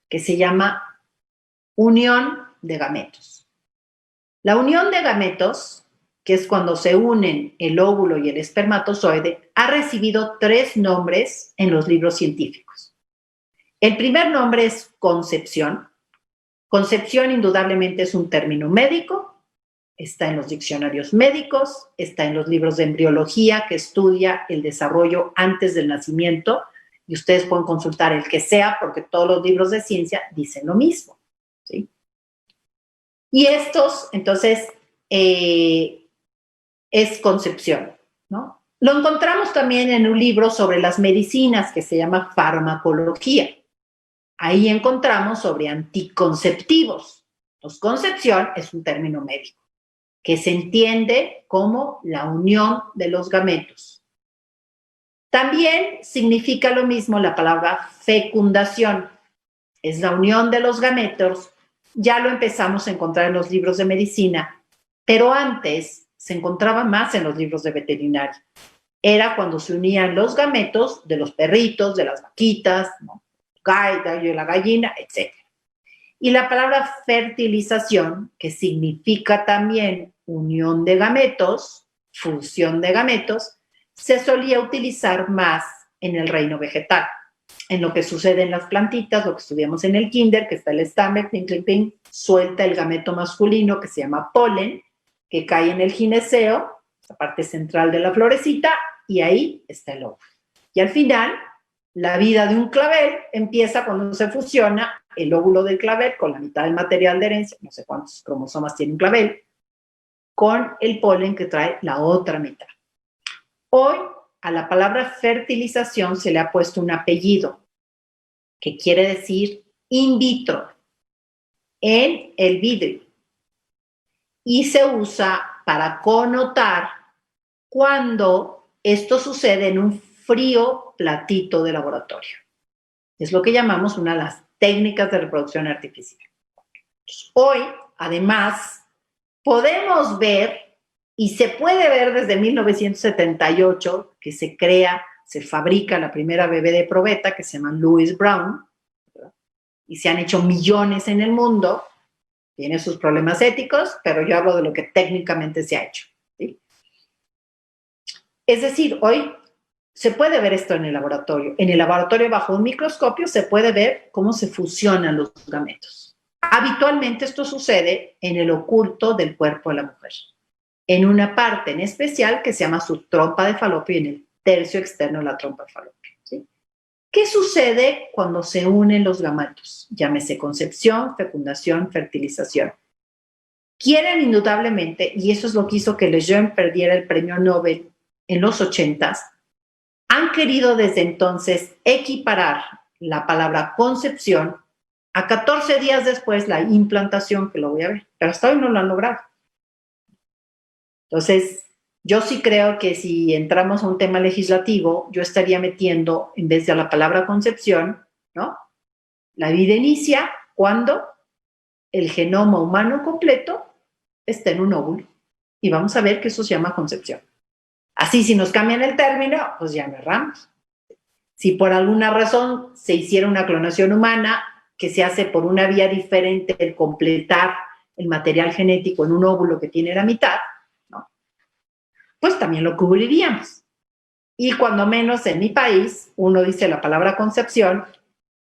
[SPEAKER 2] que se llama unión de gametos? La unión de gametos, que es cuando se unen el óvulo y el espermatozoide, ha recibido 3 nombres en los libros científicos. El primer nombre es concepción. Concepción indudablemente es un término médico, está en los diccionarios médicos, está en los libros de embriología que estudia el desarrollo antes del nacimiento, y ustedes pueden consultar el que sea porque todos los libros de ciencia dicen lo mismo, ¿sí? Y estos, entonces, es concepción, ¿no? Lo encontramos también en un libro sobre las medicinas que se llama farmacología. Ahí encontramos sobre anticonceptivos. Entonces, concepción es un término médico que se entiende como la unión de los gametos. También significa lo mismo la palabra fecundación. Es la unión de los gametos ya lo empezamos a encontrar en los libros de medicina, pero antes se encontraba más en los libros de veterinaria. Era cuando se unían los gametos de los perritos, de las vaquitas, ¿no? De la gallina, etc. Y la palabra fertilización, que significa también unión de gametos, fusión de gametos, se solía utilizar más en el reino vegetal, en lo que sucede en las plantitas, lo que estudiamos en el kinder, que está el estame, ping, ping, ping, suelta el gameto masculino que se llama polen, que cae en el gineceo, la parte central de la florecita, y ahí está el óvulo. Y al final, la vida de un clavel empieza cuando se fusiona el óvulo del clavel con la mitad del material de herencia, no sé cuántos cromosomas tiene un clavel, con el polen que trae la otra mitad. Hoy, a la palabra fertilización se le ha puesto un apellido, que quiere decir in vitro, en el vidrio, y se usa para connotar cuando esto sucede en un frío platito de laboratorio. Es lo que llamamos una de las técnicas de reproducción artificial. Hoy, además, podemos ver, y se puede ver desde 1978, que se fabrica la primera bebé de probeta, que se llama Louise Brown, ¿verdad? Y se han hecho millones en el mundo. Tiene sus problemas éticos, pero yo hablo de lo que técnicamente se ha hecho, ¿sí? Es decir, hoy se puede ver esto en el laboratorio. En el laboratorio bajo un microscopio se puede ver cómo se fusionan los gametos. Habitualmente esto sucede en el oculto del cuerpo de la mujer, en una parte en especial que se llama su trompa de falopio y en el tercio externo de la trompa de falopio, ¿sí? ¿Qué sucede cuando se unen los gametos? Llámese concepción, fecundación, fertilización. Quieren indudablemente, y eso es lo que hizo que Lejeune perdiera el premio Nobel en los 80s, han querido desde entonces equiparar la palabra concepción a 14 días después la implantación, que lo voy a ver, pero hasta hoy no lo han logrado. Entonces, yo sí creo que si entramos a un tema legislativo, yo estaría metiendo, en vez de la palabra concepción, ¿no? La vida inicia cuando el genoma humano completo está en un óvulo. Y vamos a ver que eso se llama concepción. Así, si nos cambian el término, pues ya no erramos. Si por alguna razón se hiciera una clonación humana, que se hace por una vía diferente, el completar el material genético en un óvulo que tiene la mitad, ¿no? Pues también lo cubriríamos. Y cuando menos en mi país, uno dice la palabra concepción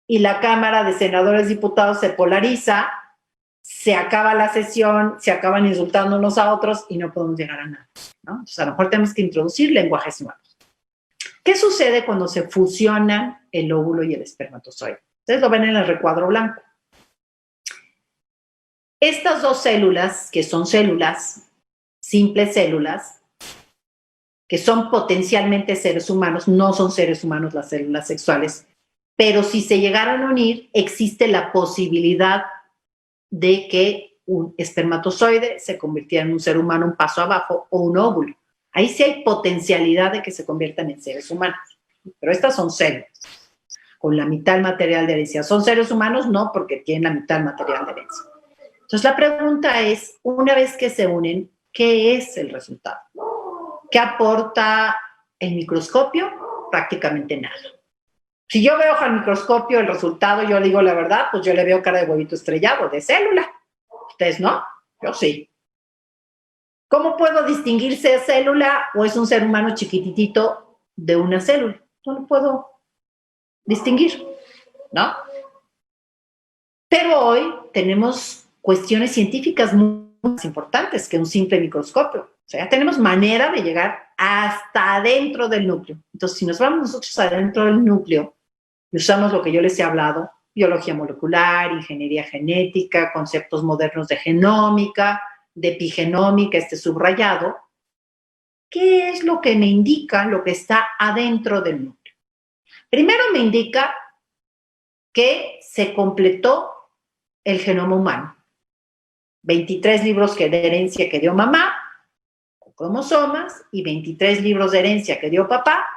[SPEAKER 2] y la Cámara de Senadores y Diputados se polariza, se acaba la sesión, se acaban insultando unos a otros y no podemos llegar a nada, ¿no? Entonces, a lo mejor tenemos que introducir lenguajes nuevos. ¿Qué sucede cuando se fusionan el óvulo y el espermatozoide? Ustedes lo ven en el recuadro blanco. Estas dos células, que son células, simples células, que son potencialmente seres humanos, no son seres humanos las células sexuales, pero si se llegaran a unir, existe la posibilidad de que un espermatozoide se convirtiera en un ser humano un paso abajo o un óvulo. Ahí sí hay potencialidad de que se conviertan en seres humanos. Pero estas son células con la mitad del material de herencia. ¿Son seres humanos? No, porque tienen la mitad del material de herencia. Entonces la pregunta es, una vez que se unen, ¿qué es el resultado? ¿Qué aporta el microscopio? Prácticamente nada. Si yo veo al microscopio el resultado, yo digo la verdad, pues yo le veo cara de huevito estrellado, de célula. ¿Ustedes no? Yo sí. ¿Cómo puedo distinguir si es célula o es un ser humano chiquititito de una célula? No lo puedo distinguir, ¿no? Pero hoy tenemos cuestiones científicas muy más importantes que un simple microscopio. O sea, ya tenemos manera de llegar hasta adentro del núcleo. Entonces, si nos vamos nosotros adentro del núcleo y usamos lo que yo les he hablado, biología molecular, ingeniería genética, conceptos modernos de genómica, de epigenómica, subrayado, ¿qué es lo que me indica lo que está adentro del núcleo? Primero me indica que se completó el genoma humano. 23 libros de herencia que dio mamá, cromosomas, y 23 libros de herencia que dio papá.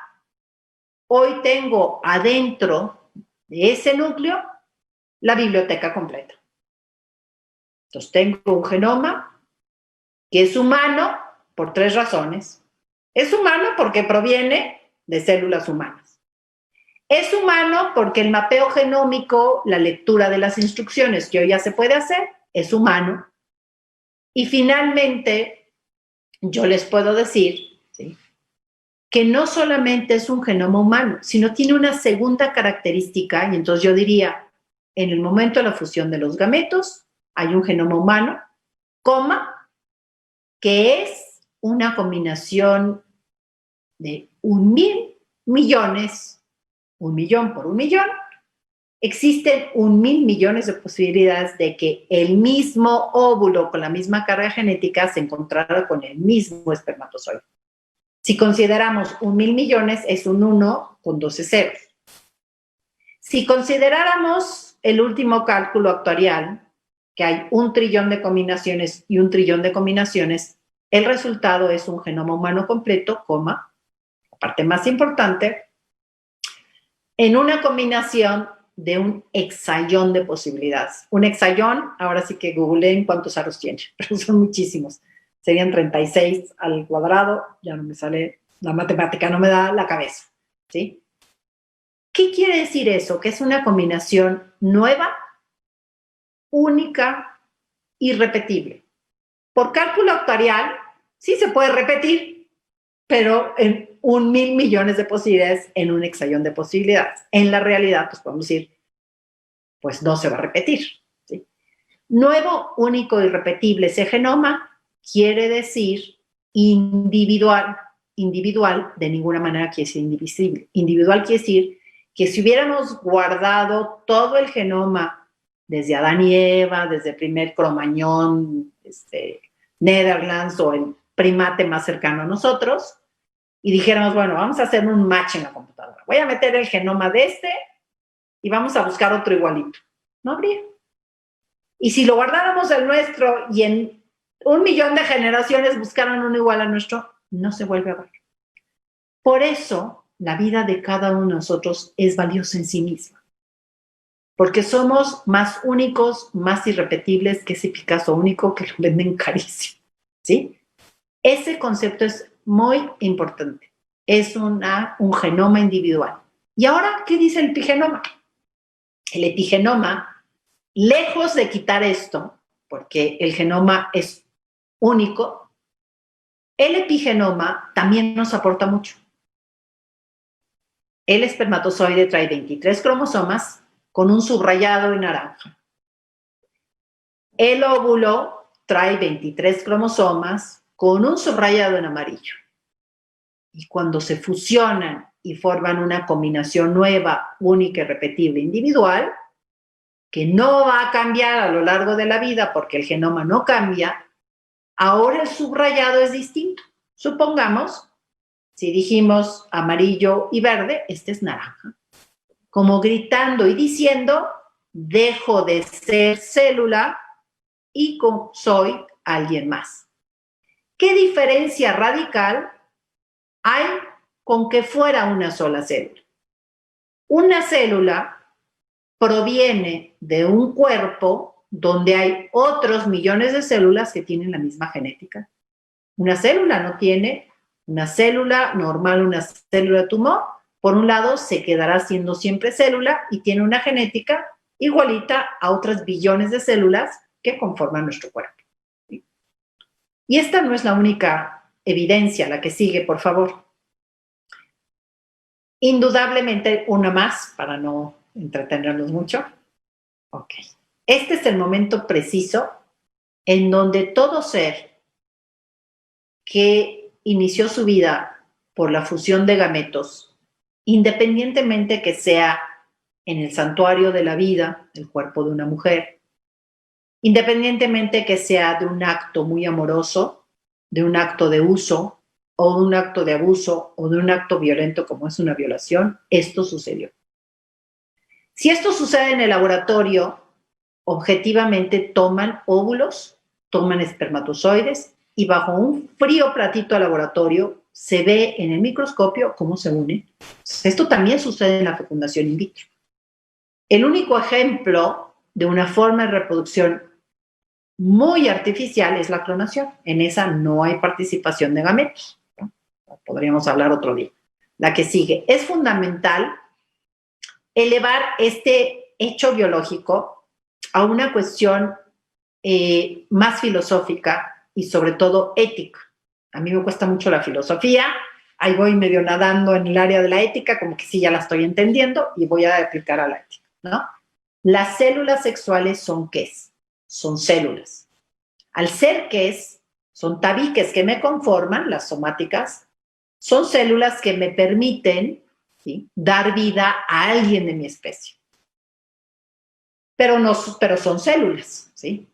[SPEAKER 2] Hoy tengo adentro de ese núcleo la biblioteca completa. Entonces tengo un genoma que es humano por 3 razones. Es humano porque proviene de células humanas. Es humano porque el mapeo genómico, la lectura de las instrucciones que hoy ya se puede hacer, es humano. Y finalmente, yo les puedo decir, ¿sí?, que no solamente es un genoma humano, sino tiene una segunda característica, y entonces yo diría, en el momento de la fusión de los gametos, hay un genoma humano, que es una combinación de 1,000 millones, 1 millón por 1 millón. Existen 1,000 millones de posibilidades de que el mismo óvulo con la misma carga genética se encontrara con el mismo espermatozoide. Si consideramos 1,000 millones, es un 1 con 12 ceros. Si consideráramos el último cálculo actuarial, que hay 1 trillón de combinaciones y 1 trillón de combinaciones, el resultado es un genoma humano completo, la parte más importante, en una combinación de un hexallón de posibilidades. Un hexallón, ahora sí que googleen cuántos aros tiene, pero son muchísimos. Serían 36 al cuadrado, ya no me sale, la matemática no me da la cabeza, ¿sí? ¿Qué quiere decir eso? Que es una combinación nueva, única, irrepetible. Por cálculo actuarial, sí se puede repetir, pero en 1,000 millones de posibilidades en un hexallón de posibilidades. En la realidad, pues podemos decir, pues no se va a repetir, ¿sí? Nuevo, único, irrepetible. Ese genoma quiere decir individual. Individual de ninguna manera quiere decir indivisible. Individual quiere decir que si hubiéramos guardado todo el genoma desde Adán y Eva, desde el primer cromañón, Netherlands o el primate más cercano a nosotros, y dijéramos, bueno, vamos a hacer un match en la computadora. Voy a meter el genoma de este y vamos a buscar otro igualito. No habría. Y si lo guardáramos el nuestro y en 1 millón de generaciones buscaran uno igual a nuestro, no se vuelve a ver. Por eso, la vida de cada uno de nosotros es valiosa en sí misma. Porque somos más únicos, más irrepetibles que ese Picasso único que lo venden carísimo, ¿sí? Ese concepto es muy importante. Es un genoma individual. ¿Y ahora qué dice el epigenoma? El epigenoma, lejos de quitar esto, porque el genoma es único, el epigenoma también nos aporta mucho. El espermatozoide trae 23 cromosomas con un subrayado en naranja. El óvulo trae 23 cromosomas con un subrayado en amarillo. Y cuando se fusionan y forman una combinación nueva, única y repetible individual, que no va a cambiar a lo largo de la vida porque el genoma no cambia, ahora el subrayado es distinto. Supongamos, si dijimos amarillo y verde, este es naranja. Como gritando y diciendo, dejo de ser célula y soy alguien más. ¿Qué diferencia radical hay con que fuera una sola célula? Una célula proviene de un cuerpo donde hay otros millones de células que tienen la misma genética. Una célula no tiene, una célula normal, una célula tumor, por un lado se quedará siendo siempre célula y tiene una genética igualita a otras billones de células que conforman nuestro cuerpo. Y esta no es la única evidencia, la que sigue, por favor. Indudablemente una más, para no entretenernos mucho. Ok. Este es el momento preciso en donde todo ser que inició su vida por la fusión de gametos, independientemente que sea en el santuario de la vida, el cuerpo de una mujer, independientemente que sea de un acto muy amoroso, de un acto de uso, o de un acto de abuso, o de un acto violento como es una violación, esto sucedió. Si esto sucede en el laboratorio, objetivamente toman óvulos, toman espermatozoides, y bajo un frío platito de laboratorio se ve en el microscopio cómo se unen. Esto también sucede en la fecundación in vitro. El único ejemplo de una forma de reproducción muy artificial es la clonación. En esa no hay participación de gametos, ¿no? Podríamos hablar otro día. La que sigue. Es fundamental elevar este hecho biológico a una cuestión más filosófica y sobre todo ética. A mí me cuesta mucho la filosofía, ahí voy medio nadando en el área de la ética, como que sí ya la estoy entendiendo y voy a aplicar a la ética, ¿no? Las células sexuales son ¿qué es? Son células. Al ser ¿qué es? Son tabiques que me conforman, las somáticas, son células que me permiten, ¿sí?, dar vida a alguien de mi especie. Pero son células, ¿sí?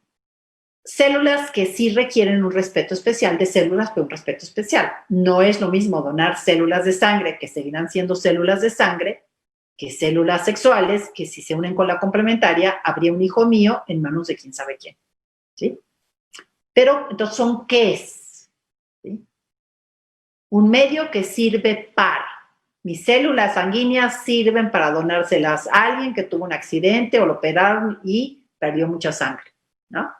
[SPEAKER 2] Células que sí requieren un respeto especial de células, pero un respeto especial. No es lo mismo donar células de sangre, que seguirán siendo células de sangre, que células sexuales, que si se unen con la complementaria, habría un hijo mío en manos de quién sabe quién, ¿sí? Pero, entonces, ¿son qué es? ¿Sí? Un medio que sirve para. Mis células sanguíneas sirven para donárselas a alguien que tuvo un accidente o lo operaron y perdió mucha sangre, ¿no?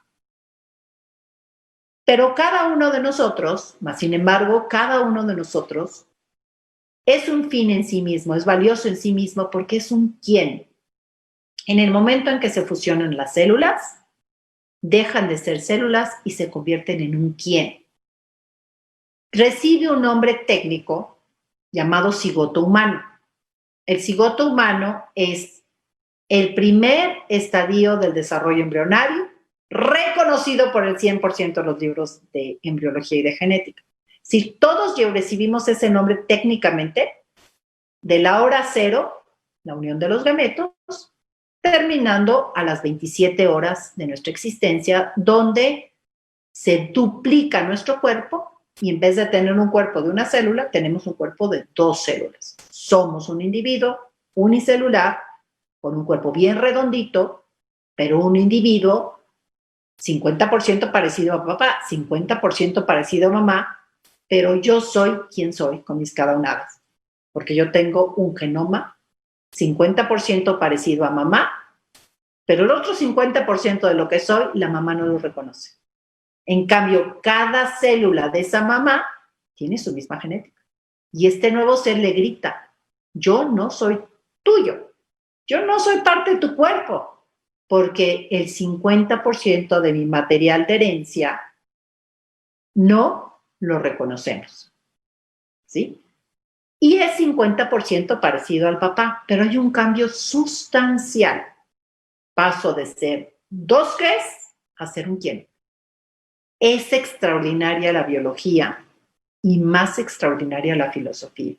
[SPEAKER 2] Pero cada uno de nosotros, más sin embargo, cada uno de nosotros es un fin en sí mismo, es valioso en sí mismo porque es un quién. En el momento en que se fusionan las células, dejan de ser células y se convierten en un quién. Recibe un nombre técnico llamado cigoto humano. El cigoto humano es el primer estadio del desarrollo embrionario, reconocido por el 100% de los libros de embriología y de genética. Si todos recibimos ese nombre técnicamente, de la hora cero, la unión de los gametos, terminando a las 27 horas de nuestra existencia, donde se duplica nuestro cuerpo y en vez de tener un cuerpo de una célula, tenemos un cuerpo de 2 células. Somos un individuo unicelular con un cuerpo bien redondito, pero un individuo 50% parecido a papá, 50% parecido a mamá, pero yo soy quien soy con mis cada unadas, porque yo tengo un genoma 50% parecido a mamá, pero el otro 50% de lo que soy, la mamá no lo reconoce. En cambio, cada célula de esa mamá tiene su misma genética. Y este nuevo ser le grita, yo no soy tuyo, yo no soy parte de tu cuerpo, porque el 50% de mi material de herencia no lo reconocemos, ¿sí? Y es 50% parecido al papá, pero hay un cambio sustancial. Paso de ser 2 qués a ser un quién. Es extraordinaria la biología y más extraordinaria la filosofía.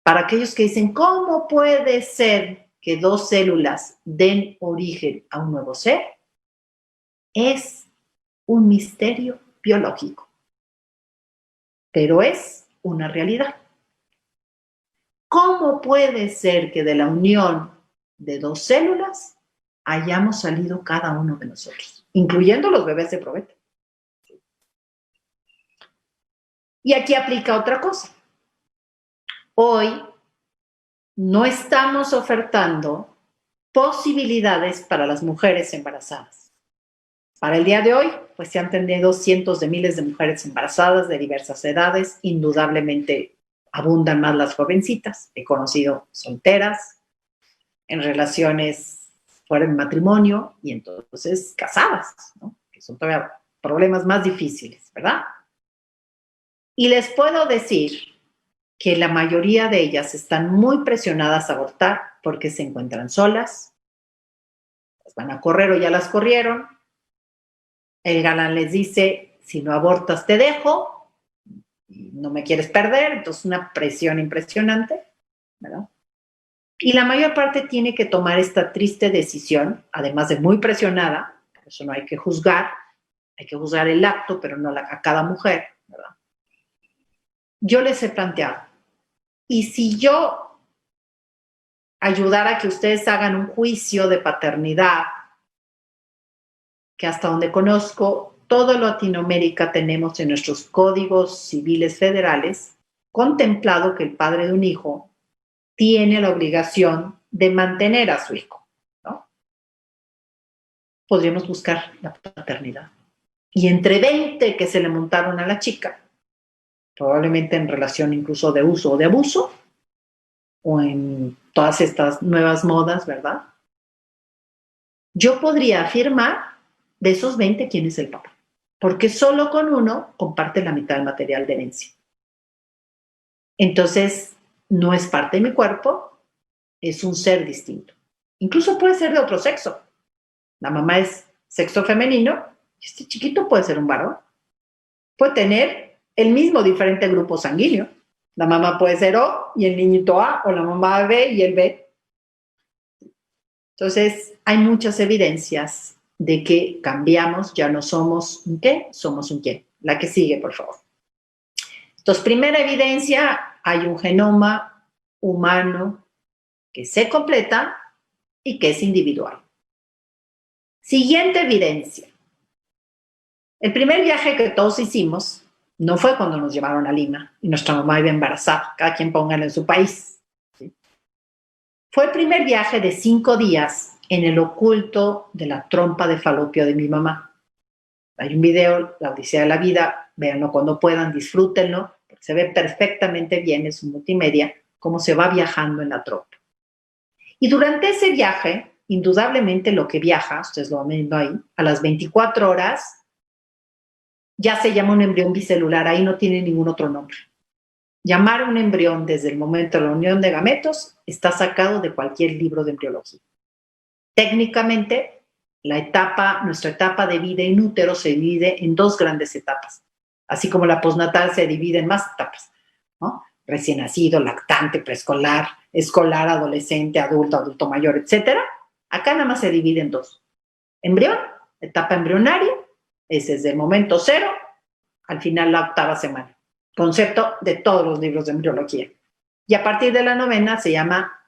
[SPEAKER 2] Para aquellos que dicen, ¿cómo puede ser que 2 células den origen a un nuevo ser? Es un misterio biológico, pero es una realidad. ¿Cómo puede ser que de la unión de 2 células hayamos salido cada uno de nosotros, incluyendo los bebés de probeta? Y aquí aplica otra cosa. Hoy no estamos ofertando posibilidades para las mujeres embarazadas. Para el día de hoy, pues se han tenido cientos de miles de mujeres embarazadas de diversas edades. Indudablemente abundan más las jovencitas. He conocido solteras, en relaciones fuera de matrimonio y entonces casadas, ¿no? Que son todavía problemas más difíciles, ¿verdad? Y les puedo decir que la mayoría de ellas están muy presionadas a abortar porque se encuentran solas, las van a correr o ya las corrieron, el galán les dice, si no abortas te dejo, y no me quieres perder, entonces una presión impresionante, ¿verdad? Y la mayor parte tiene que tomar esta triste decisión, además de muy presionada, por eso no hay que juzgar el acto, pero no a cada mujer, ¿verdad? Yo les he planteado, y si yo ayudara a que ustedes hagan un juicio de paternidad, que hasta donde conozco, toda Latinoamérica tenemos en nuestros códigos civiles federales contemplado que el padre de un hijo tiene la obligación de mantener a su hijo, ¿no? Podríamos buscar la paternidad. Y entre 20 que se le montaron a la chica, probablemente en relación incluso de uso o de abuso, o en todas estas nuevas modas, ¿verdad? Yo podría afirmar de esos 20 quién es el papá, porque solo con uno comparte la mitad del material de herencia. Entonces, no es parte de mi cuerpo, es un ser distinto. Incluso puede ser de otro sexo. La mamá es sexo femenino y este chiquito puede ser un varón. Puede tener el mismo diferente grupo sanguíneo. La mamá puede ser O y el niñito A, o la mamá B y el B. Entonces, hay muchas evidencias de que cambiamos, ya no somos un qué, somos un quién. La que sigue, por favor. Entonces, primera evidencia, hay un genoma humano que se completa y que es individual. Siguiente evidencia. El primer viaje que todos hicimos no fue cuando nos llevaron a Lima y nuestra mamá iba embarazada, cada quien póngalo en su país. ¿Sí? Fue el primer viaje de 5 días en el oculto de la trompa de falopio de mi mamá. Hay un video, La Odisea de la Vida, véanlo cuando puedan, disfrútenlo, porque se ve perfectamente bien, es un multimedia, cómo se va viajando en la trompa. Y durante ese viaje, indudablemente lo que viaja, ustedes lo van viendo ahí, a las 24 horas, ya se llama un embrión bicelular, ahí no tiene ningún otro nombre. Llamar un embrión desde el momento de la unión de gametos está sacado de cualquier libro de embriología. Técnicamente, nuestra etapa de vida in útero se divide en 2 grandes etapas, así como la postnatal se divide en más etapas, ¿no? Recién nacido, lactante, preescolar, escolar, adolescente, adulto, adulto mayor, etc. Acá nada más se divide en 2. Embrión, etapa embrionaria, ese es del momento 0 al final la 8ª semana. Concepto de todos los libros de embriología. Y a partir de la 9ª se llama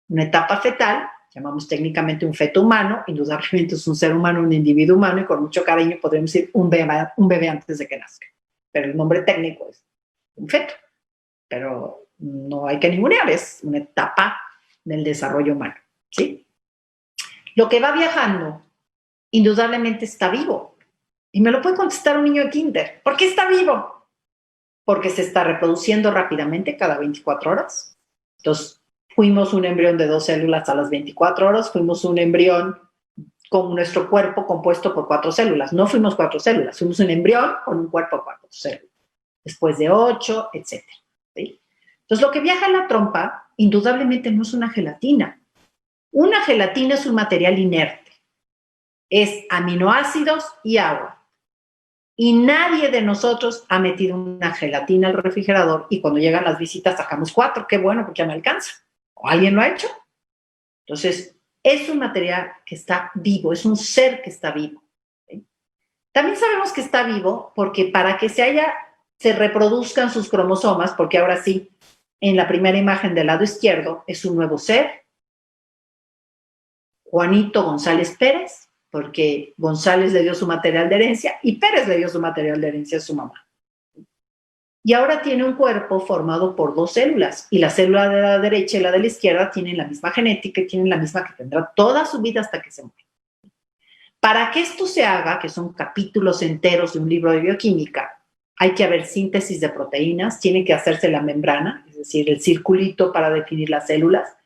[SPEAKER 2] una etapa fetal, llamamos técnicamente un feto humano, indudablemente es un ser humano, un individuo humano, y con mucho cariño podríamos decir un bebé antes de que nazca. Pero el nombre técnico es un feto. Pero no hay que ningunear, es una etapa del desarrollo humano, ¿sí? Lo que va viajando, indudablemente está vivo. Y me lo puede contestar un niño de kinder. ¿Por qué está vivo? Porque se está reproduciendo rápidamente cada 24 horas. Entonces, fuimos un embrión de 2 células a las 24 horas, fuimos un embrión con nuestro cuerpo compuesto por 4 células. No fuimos 4 células, fuimos un embrión con un cuerpo de 4 células. Después de 8, etc. ¿Sí? Entonces, lo que viaja en la trompa, indudablemente no es una gelatina. Una gelatina es un material inerte. Es aminoácidos y agua. Y nadie de nosotros ha metido una gelatina al refrigerador y cuando llegan las visitas sacamos 4, qué bueno, porque ya me alcanza. ¿O alguien lo ha hecho? Entonces, es un material que está vivo, es un ser que está vivo. ¿Sí? También sabemos que está vivo porque para que se reproduzcan sus cromosomas, porque ahora sí, en la primera imagen del lado izquierdo es un nuevo ser, Juanito González Pérez, porque González le dio su material de herencia y Pérez le dio su material de herencia a su mamá. Y ahora tiene un cuerpo formado por 2 células, y la célula de la derecha y la de la izquierda tienen la misma genética y tienen la misma que tendrá toda su vida hasta que se muere. Para que esto se haga, que son capítulos enteros de un libro de bioquímica, hay que haber síntesis de proteínas, tiene que hacerse la membrana, es decir, el circulito para definir las células,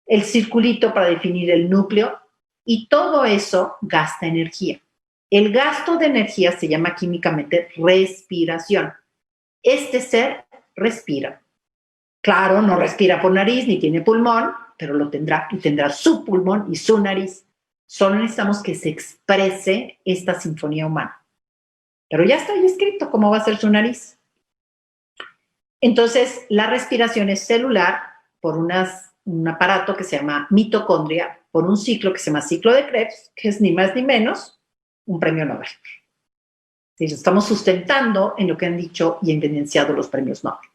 [SPEAKER 2] el circulito para definir el núcleo, y todo eso gasta energía. El gasto de energía se llama químicamente respiración. Este ser respira. Claro, no respira por nariz ni tiene pulmón, pero lo tendrá y tendrá su pulmón y su nariz. Solo necesitamos que se exprese esta sinfonía humana. Pero ya está ahí escrito cómo va a ser su nariz. Entonces, la respiración es celular por un aparato que se llama mitocondria, por un ciclo que se llama ciclo de Krebs, que es ni más ni menos un premio Nobel. Sí, lo estamos sustentando en lo que han dicho y evidenciado los premios Nobel.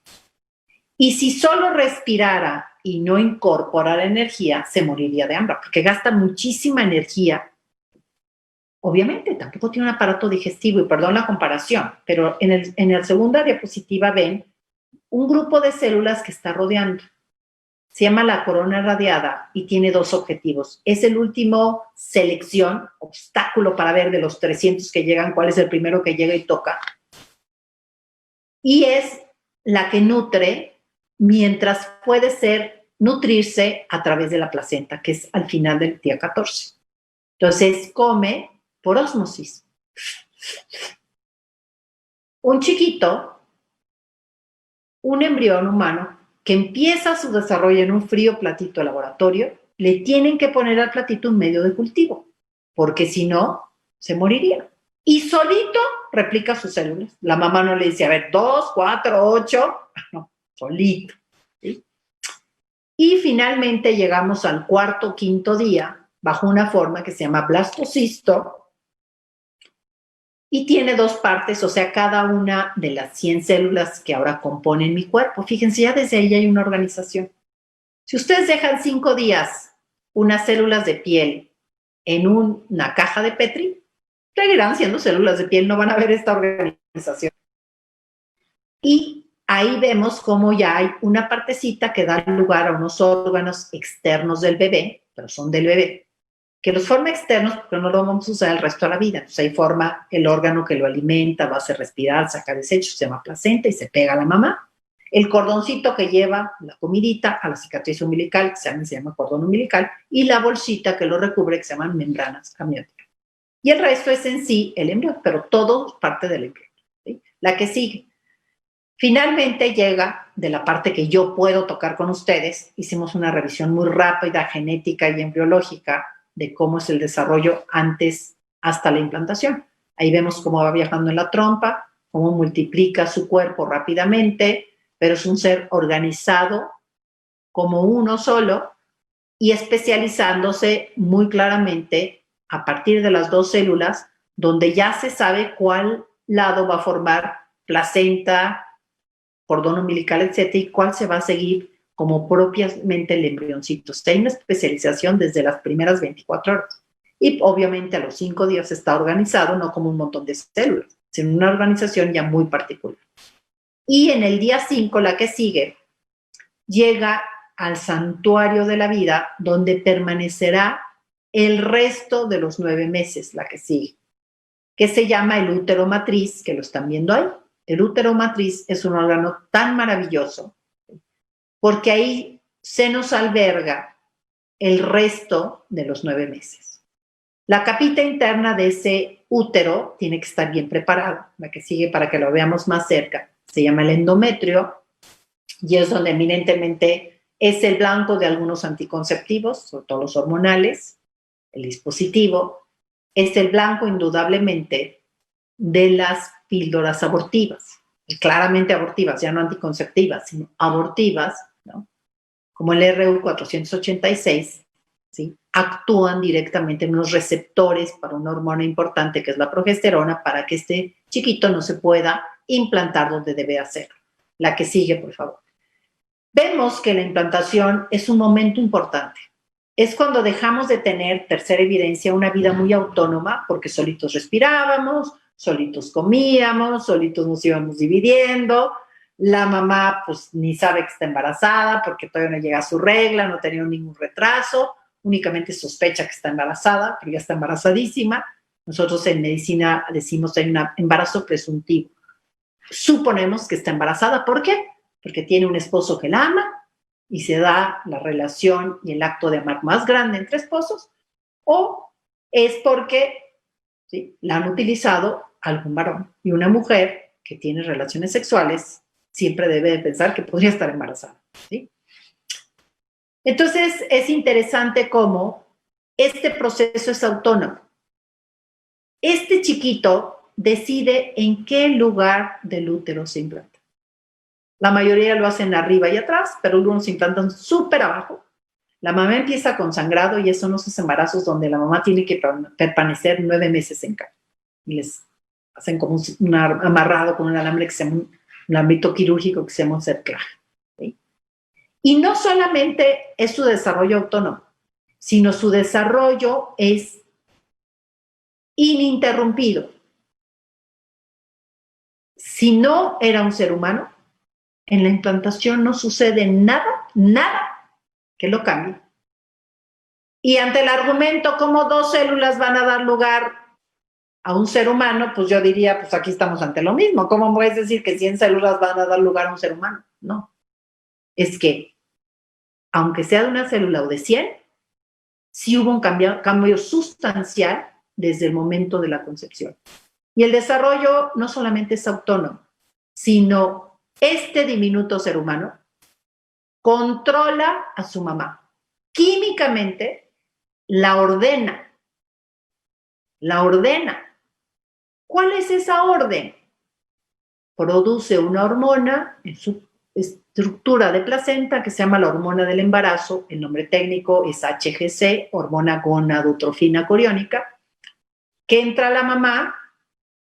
[SPEAKER 2] Y si solo respirara y no incorporara energía, se moriría de hambre, porque gasta muchísima energía. Obviamente, tampoco tiene un aparato digestivo, y perdón la comparación, pero en la segunda diapositiva ven un grupo de células que está rodeando. Se llama la corona radiada y tiene 2 objetivos. Es el último selección, obstáculo para ver de los 300 que llegan, cuál es el primero que llega y toca. Y es la que nutre mientras puede nutrirse a través de la placenta, que es al final del día 14. Entonces come por ósmosis. Un chiquito, un embrión humano, que empieza su desarrollo en un frío platito de laboratorio, le tienen que poner al platito un medio de cultivo, porque si no, se moriría. Y solito replica sus células. La mamá no le dice, a ver, 2, 4, 8, no, solito. ¿Sí? Y finalmente llegamos al 4º o 5º día, bajo una forma que se llama blastocisto, y tiene 2 partes, o sea, cada una de las 100 células que ahora componen mi cuerpo. Fíjense, ya desde ahí hay una organización. Si ustedes dejan 5 días unas células de piel en una caja de Petri, seguirán siendo células de piel, no van a ver esta organización. Y ahí vemos cómo ya hay una partecita que da lugar a unos órganos externos del bebé, pero son del bebé, que los forma externos porque no lo vamos a usar el resto de la vida. Entonces ahí forma el órgano que lo alimenta, lo hace respirar, saca desechos, se llama placenta y se pega a la mamá. El cordoncito que lleva la comidita a la cicatriz umbilical, que se llama cordón umbilical, y la bolsita que lo recubre, que se llaman membranas amnióticas. Y el resto es en sí el embrión, pero todo parte del embrión. ¿Sí? La que sigue. Finalmente llega de la parte que yo puedo tocar con ustedes. Hicimos una revisión muy rápida, genética y embriológica, de cómo es el desarrollo antes hasta la implantación. Ahí vemos cómo va viajando en la trompa, cómo multiplica su cuerpo rápidamente, pero es un ser organizado como uno solo y especializándose muy claramente a partir de las 2 células, donde ya se sabe cuál lado va a formar placenta, cordón umbilical, etcétera, y cuál se va a seguir como propiamente el embrioncito. Hay una especialización desde las primeras 24 horas. Y obviamente a los 5 días está organizado, no como un montón de células, sino una organización ya muy particular. Y en el día 5, la que sigue, llega al santuario de la vida, donde permanecerá el resto de los 9 meses, la que sigue, que se llama el útero matriz, que lo están viendo ahí. El útero matriz es un órgano tan maravilloso, porque ahí se nos alberga el resto de los 9 meses. La capita interna de ese útero tiene que estar bien preparada. La que sigue, para que lo veamos más cerca, se llama el endometrio, y es donde eminentemente es el blanco de algunos anticonceptivos, sobre todo los hormonales, el dispositivo. Es el blanco indudablemente de las píldoras abortivas, claramente abortivas, ya no anticonceptivas, sino abortivas, ¿no? Como el RU486, ¿sí? Actúan directamente en unos receptores para una hormona importante que es la progesterona, para que este chiquito no se pueda implantar donde debe hacerlo. La que sigue, por favor. Vemos que la implantación es un momento importante. Es cuando dejamos de tener, tercera evidencia, una vida muy autónoma, porque solitos respirábamos, solitos comíamos, solitos nos íbamos dividiendo. La mamá pues ni sabe que está embarazada porque todavía no llega a su regla, no tenía ningún retraso, únicamente sospecha que está embarazada, pero ya está embarazadísima. Nosotros en medicina decimos que hay un embarazo presuntivo. Suponemos que está embarazada. ¿Por qué? Porque tiene un esposo que la ama y se da la relación y el acto de amar más grande entre esposos, o es porque ¿sí? La han utilizado algún varón, y una mujer que tiene relaciones sexuales siempre debe de pensar que podría estar embarazada. ¿Sí? Entonces es interesante cómo este proceso es autónomo. Este chiquito decide en qué lugar del útero se implanta. La mayoría lo hacen arriba y atrás, pero algunos se implantan súper abajo. La mamá empieza con sangrado y son esos embarazos donde la mamá tiene que permanecer 9 meses en cama. Y les hacen como un amarrado con un alambre que se llama un ámbito quirúrgico que se llama un cerclaje. ¿Sí? Y no solamente es su desarrollo autónomo, sino su desarrollo es ininterrumpido. Si no era un ser humano, en la implantación no sucede nada que lo cambie. Y ante el argumento, ¿cómo 2 células van a dar lugar a un ser humano? Pues yo diría, pues aquí estamos ante lo mismo. ¿Cómo puedes decir que 100 células van a dar lugar a un ser humano? No. Es que, aunque sea de una célula o de 100, sí hubo un cambio sustancial desde el momento de la concepción. Y el desarrollo no solamente es autónomo, sino este diminuto ser humano controla a su mamá. Químicamente la ordena. ¿Cuál es esa orden? Produce una hormona en su estructura de placenta que se llama la hormona del embarazo. El nombre técnico es HGC, hormona gonadotrofina coriónica, que entra a la mamá,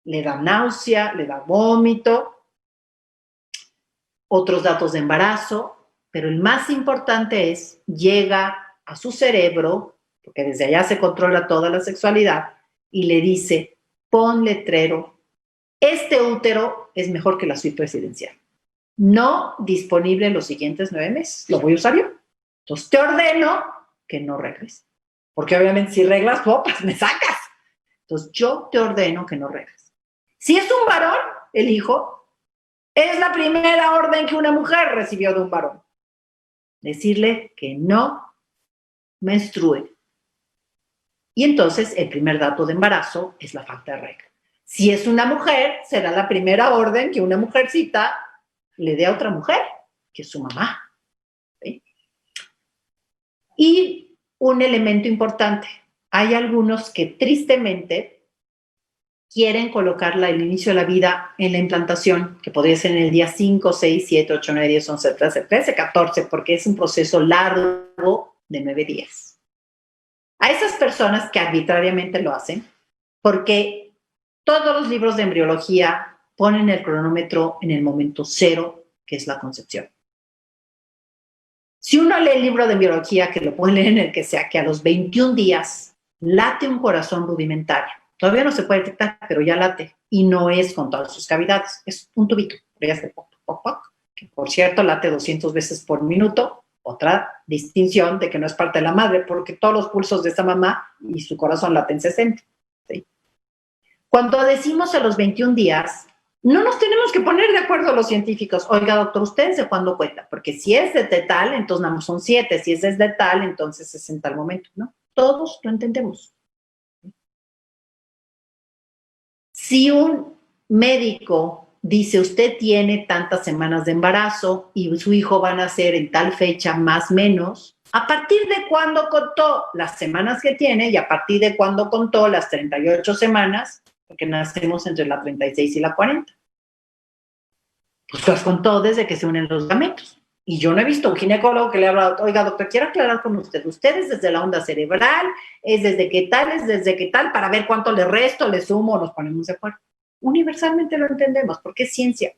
[SPEAKER 2] le da náusea, le da vómito, otros datos de embarazo, pero el más importante es, llega a su cerebro, porque desde allá se controla toda la sexualidad, y le dice, pon letrero, este útero es mejor que la suite presidencial. No disponible en los siguientes 9 meses. Lo voy a usar yo. Entonces te ordeno que no regreses. Porque obviamente si reglas, pues me sacas. Entonces yo te ordeno que no regreses. Si es un varón, el hijo, es la primera orden que una mujer recibió de un varón. Decirle que no menstrue. Y entonces el primer dato de embarazo es la falta de regla. Si es una mujer, será la primera orden que una mujercita le dé a otra mujer, que es su mamá. ¿Sí? Y un elemento importante, hay algunos que tristemente quieren colocarla el inicio de la vida en la implantación, que podría ser en el día 5, 6, 7, 8, 9, 10, 11, 13, 13, 14, porque es un proceso largo de 9 días. A esas personas que arbitrariamente lo hacen, porque todos los libros de embriología ponen el cronómetro en el momento 0, que es la concepción. Si uno lee el libro de embriología, que lo pueden leer en el que sea, que a los 21 días late un corazón rudimentario. Todavía no se puede detectar, pero ya late. Y no es con todas sus cavidades. Es un tubito. Ya hace poc, poc, poc, que por cierto late 200 veces por minuto. Otra distinción de que no es parte de la madre, porque todos los pulsos de esa mamá y su corazón laten 60. ¿Sí? Cuando decimos a los 21 días, no nos tenemos que poner de acuerdo los científicos. Oiga, doctor, ¿usted desde cuándo cuenta? Porque si es desde tal, entonces nada más son 7. Si es desde tal, entonces es en tal momento, ¿no? Todos lo entendemos. Si un médico dice, usted tiene tantas semanas de embarazo y su hijo va a nacer en tal fecha más o menos, ¿a partir de cuándo contó las semanas que tiene y a partir de cuándo contó las 38 semanas? Porque nacemos entre la 36 y la 40. Pues las contó desde que se unen los gametos. Y yo no he visto un ginecólogo que le haya hablado, oiga, doctor, quiero aclarar con usted es desde la onda cerebral, es desde qué tal, para ver cuánto le resto, le sumo, nos ponemos de acuerdo. Universalmente lo entendemos, porque es ciencia.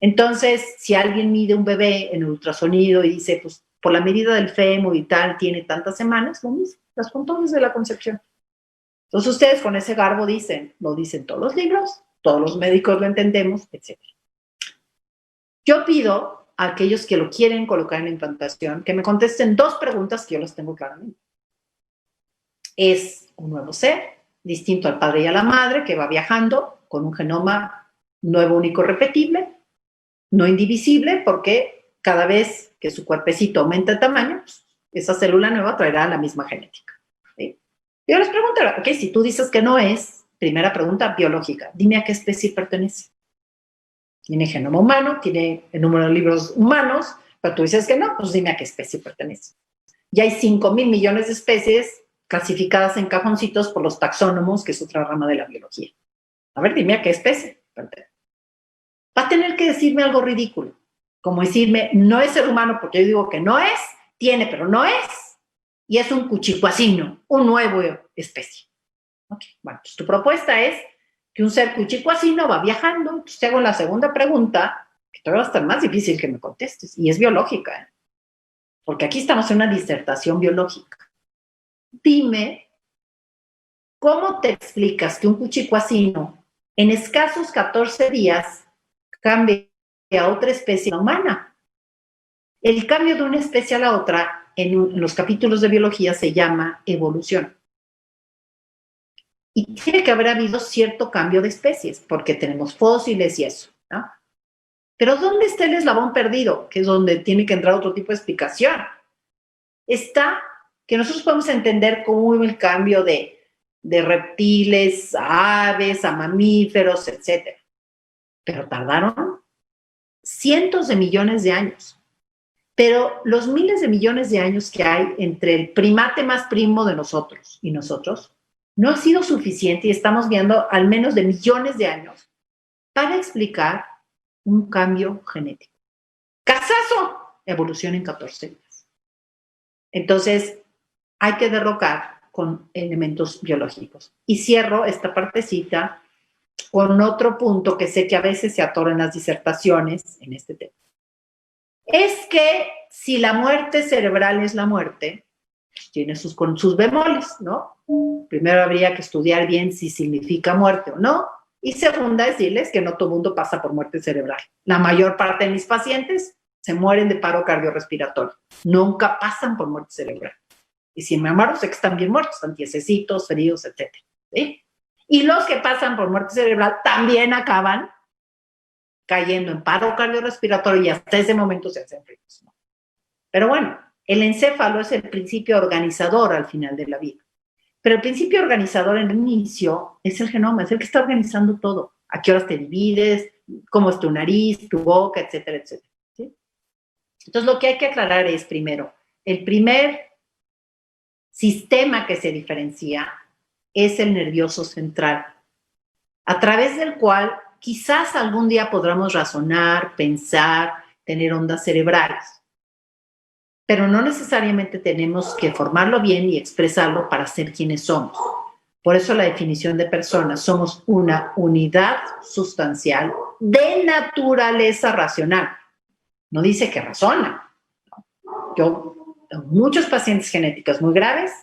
[SPEAKER 2] Entonces, si alguien mide un bebé en ultrasonido y dice, pues, por la medida del fémur y tal, tiene tantas semanas, lo mismo, las contó desde la concepción. Entonces, ustedes con ese garbo dicen, lo dicen todos los libros, todos los médicos lo entendemos, etc. Yo pido a aquellos que lo quieren colocar en la implantación que me contesten 2 preguntas que yo las tengo claramente. Es un nuevo ser, distinto al padre y a la madre, que va viajando con un genoma nuevo, único, repetible, no indivisible, porque cada vez que su cuerpecito aumenta de tamaño, pues, esa célula nueva traerá la misma genética. ¿Sí? Yo les pregunto, ok, si tú dices que no es, primera pregunta biológica, dime a qué especie pertenece. Tiene genoma humano, tiene el número de libros humanos, pero tú dices que no, pues dime a qué especie pertenece. Ya hay 5,000 millones de especies clasificadas en cajoncitos por los taxónomos, que es otra rama de la biología. A ver, dime a qué especie pertenece. Va a tener que decirme algo ridículo, como decirme, no es ser humano, porque yo digo que no es, tiene, pero no es, y es un cuchicuacino, un nuevo especie. Okay. Bueno, pues tu propuesta es que un ser cuchicuacino va viajando. Entonces te hago la segunda pregunta, que todavía va a estar más difícil que me contestes, y es biológica, ¿eh? Porque aquí estamos en una disertación biológica. Dime, ¿cómo te explicas que un cuchicuacino en escasos 14 días cambie a otra especie humana? El cambio de una especie a la otra, en los capítulos de biología, se llama evolución. Y tiene que haber habido cierto cambio de especies, porque tenemos fósiles y eso, ¿no? Pero ¿dónde está el eslabón perdido? Que es donde tiene que entrar otro tipo de explicación. Está que nosotros podemos entender cómo hubo el cambio de reptiles a aves, a mamíferos, etc. Pero tardaron cientos de millones de años. Pero los miles de millones de años que hay entre el primate más primo de nosotros y nosotros no ha sido suficiente, y estamos viendo al menos de millones de años para explicar un cambio genético. ¡Casazo! Evolución en 14 días. Entonces, hay que derrocar con elementos biológicos. Y cierro esta partecita con otro punto que sé que a veces se atora en las disertaciones en este tema. Es que si la muerte cerebral es la muerte, pues tiene con sus bemoles, ¿no? Primero habría que estudiar bien si significa muerte o no. Y segunda, decirles que no todo el mundo pasa por muerte cerebral. La mayor parte de mis pacientes se mueren de paro cardiorrespiratorio. Nunca pasan por muerte cerebral. Y si me muero, sé que están bien muertos, están tiesecitos, feridos, etc. ¿Sí? Y los que pasan por muerte cerebral también acaban cayendo en paro cardiorrespiratorio y hasta ese momento se hacen fríos, ¿no? Pero bueno, el encéfalo es el principio organizador al final de la vida. Pero el principio organizador en el inicio es el genoma, es el que está organizando todo. A qué horas te divides, cómo es tu nariz, tu boca, etcétera, etcétera. ¿Sí? Entonces, lo que hay que aclarar es, primero, el primer sistema que se diferencia es el nervioso central, a través del cual quizás algún día podamos razonar, pensar, tener ondas cerebrales. Pero no necesariamente tenemos que formarlo bien y expresarlo para ser quienes somos. Por eso la definición de persona, somos una unidad sustancial de naturaleza racional. No dice que razona. Yo tengo muchos pacientes genéticos muy graves,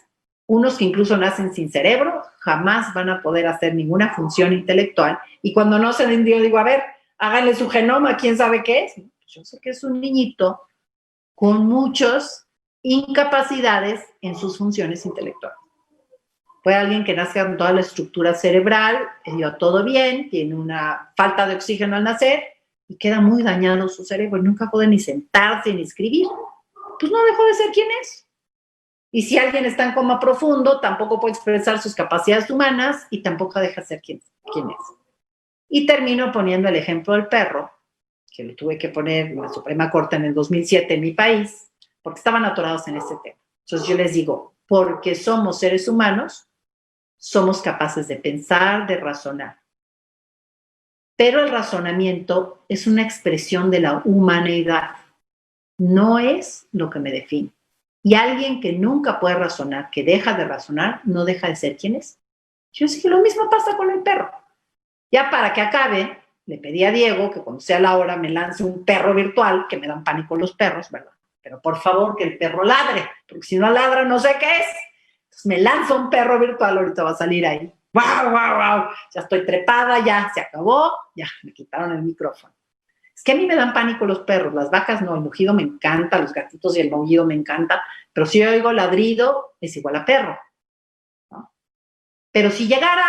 [SPEAKER 2] unos que incluso nacen sin cerebro, jamás van a poder hacer ninguna función intelectual. Y cuando no se den, yo digo, a ver, háganle su genoma, ¿quién sabe qué es? Yo sé que es un niñito con muchas incapacidades en sus funciones intelectuales. Puede alguien que nazca con toda la estructura cerebral, dio todo bien, tiene una falta de oxígeno al nacer y queda muy dañado su cerebro y nunca puede ni sentarse ni escribir. Pues no dejó de ser quien es. Y si alguien está en coma profundo, tampoco puede expresar sus capacidades humanas y tampoco deja de ser quien es. Y termino poniendo el ejemplo del perro, que lo tuve que poner en la Suprema Corte en el 2007 en mi país, porque estaban atorados en este tema. Entonces yo les digo, porque somos seres humanos, somos capaces de pensar, de razonar. Pero el razonamiento es una expresión de la humanidad, no es lo que me define. Y alguien que nunca puede razonar, que deja de razonar, no deja de ser quien es. Yo sé que lo mismo pasa con el perro. Ya para que acabe, le pedí a Diego que cuando sea la hora me lance un perro virtual, que me dan pánico los perros, ¿verdad? Pero por favor que el perro ladre, porque si no ladra no sé qué es. Entonces me lanza un perro virtual, ahorita va a salir ahí. ¡Wow, wow, wow! Ya estoy trepada, ya se acabó, ya me quitaron el micrófono. Es que a mí me dan pánico los perros, las vacas no, el mugido me encanta, los gatitos y el maullido me encanta, pero si yo oigo ladrido, es igual a perro, ¿no? Pero si llegara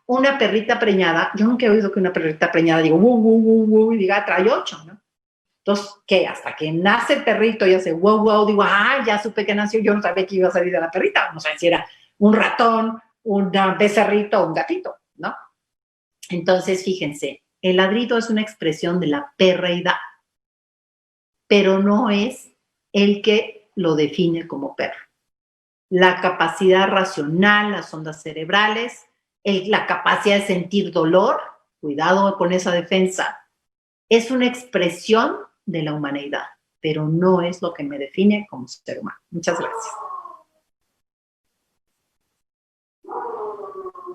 [SPEAKER 2] una perrita preñada, yo nunca he oído que una perrita preñada diga, y diga, trae 8, ¿no? Entonces, ¿qué? Hasta que nace el perrito y hace, wow, digo, ya supe que nació, yo no sabía que iba a salir de la perrita, no sabía si era un ratón, un becerrito o un gatito, ¿no? Entonces, fíjense, el ladrido es una expresión de la perreidad, pero no es el que lo define como perro. La capacidad racional, las ondas cerebrales, la capacidad de sentir dolor, cuidado con esa defensa, es una expresión de la humanidad, pero no es lo que me define como ser humano. Muchas gracias.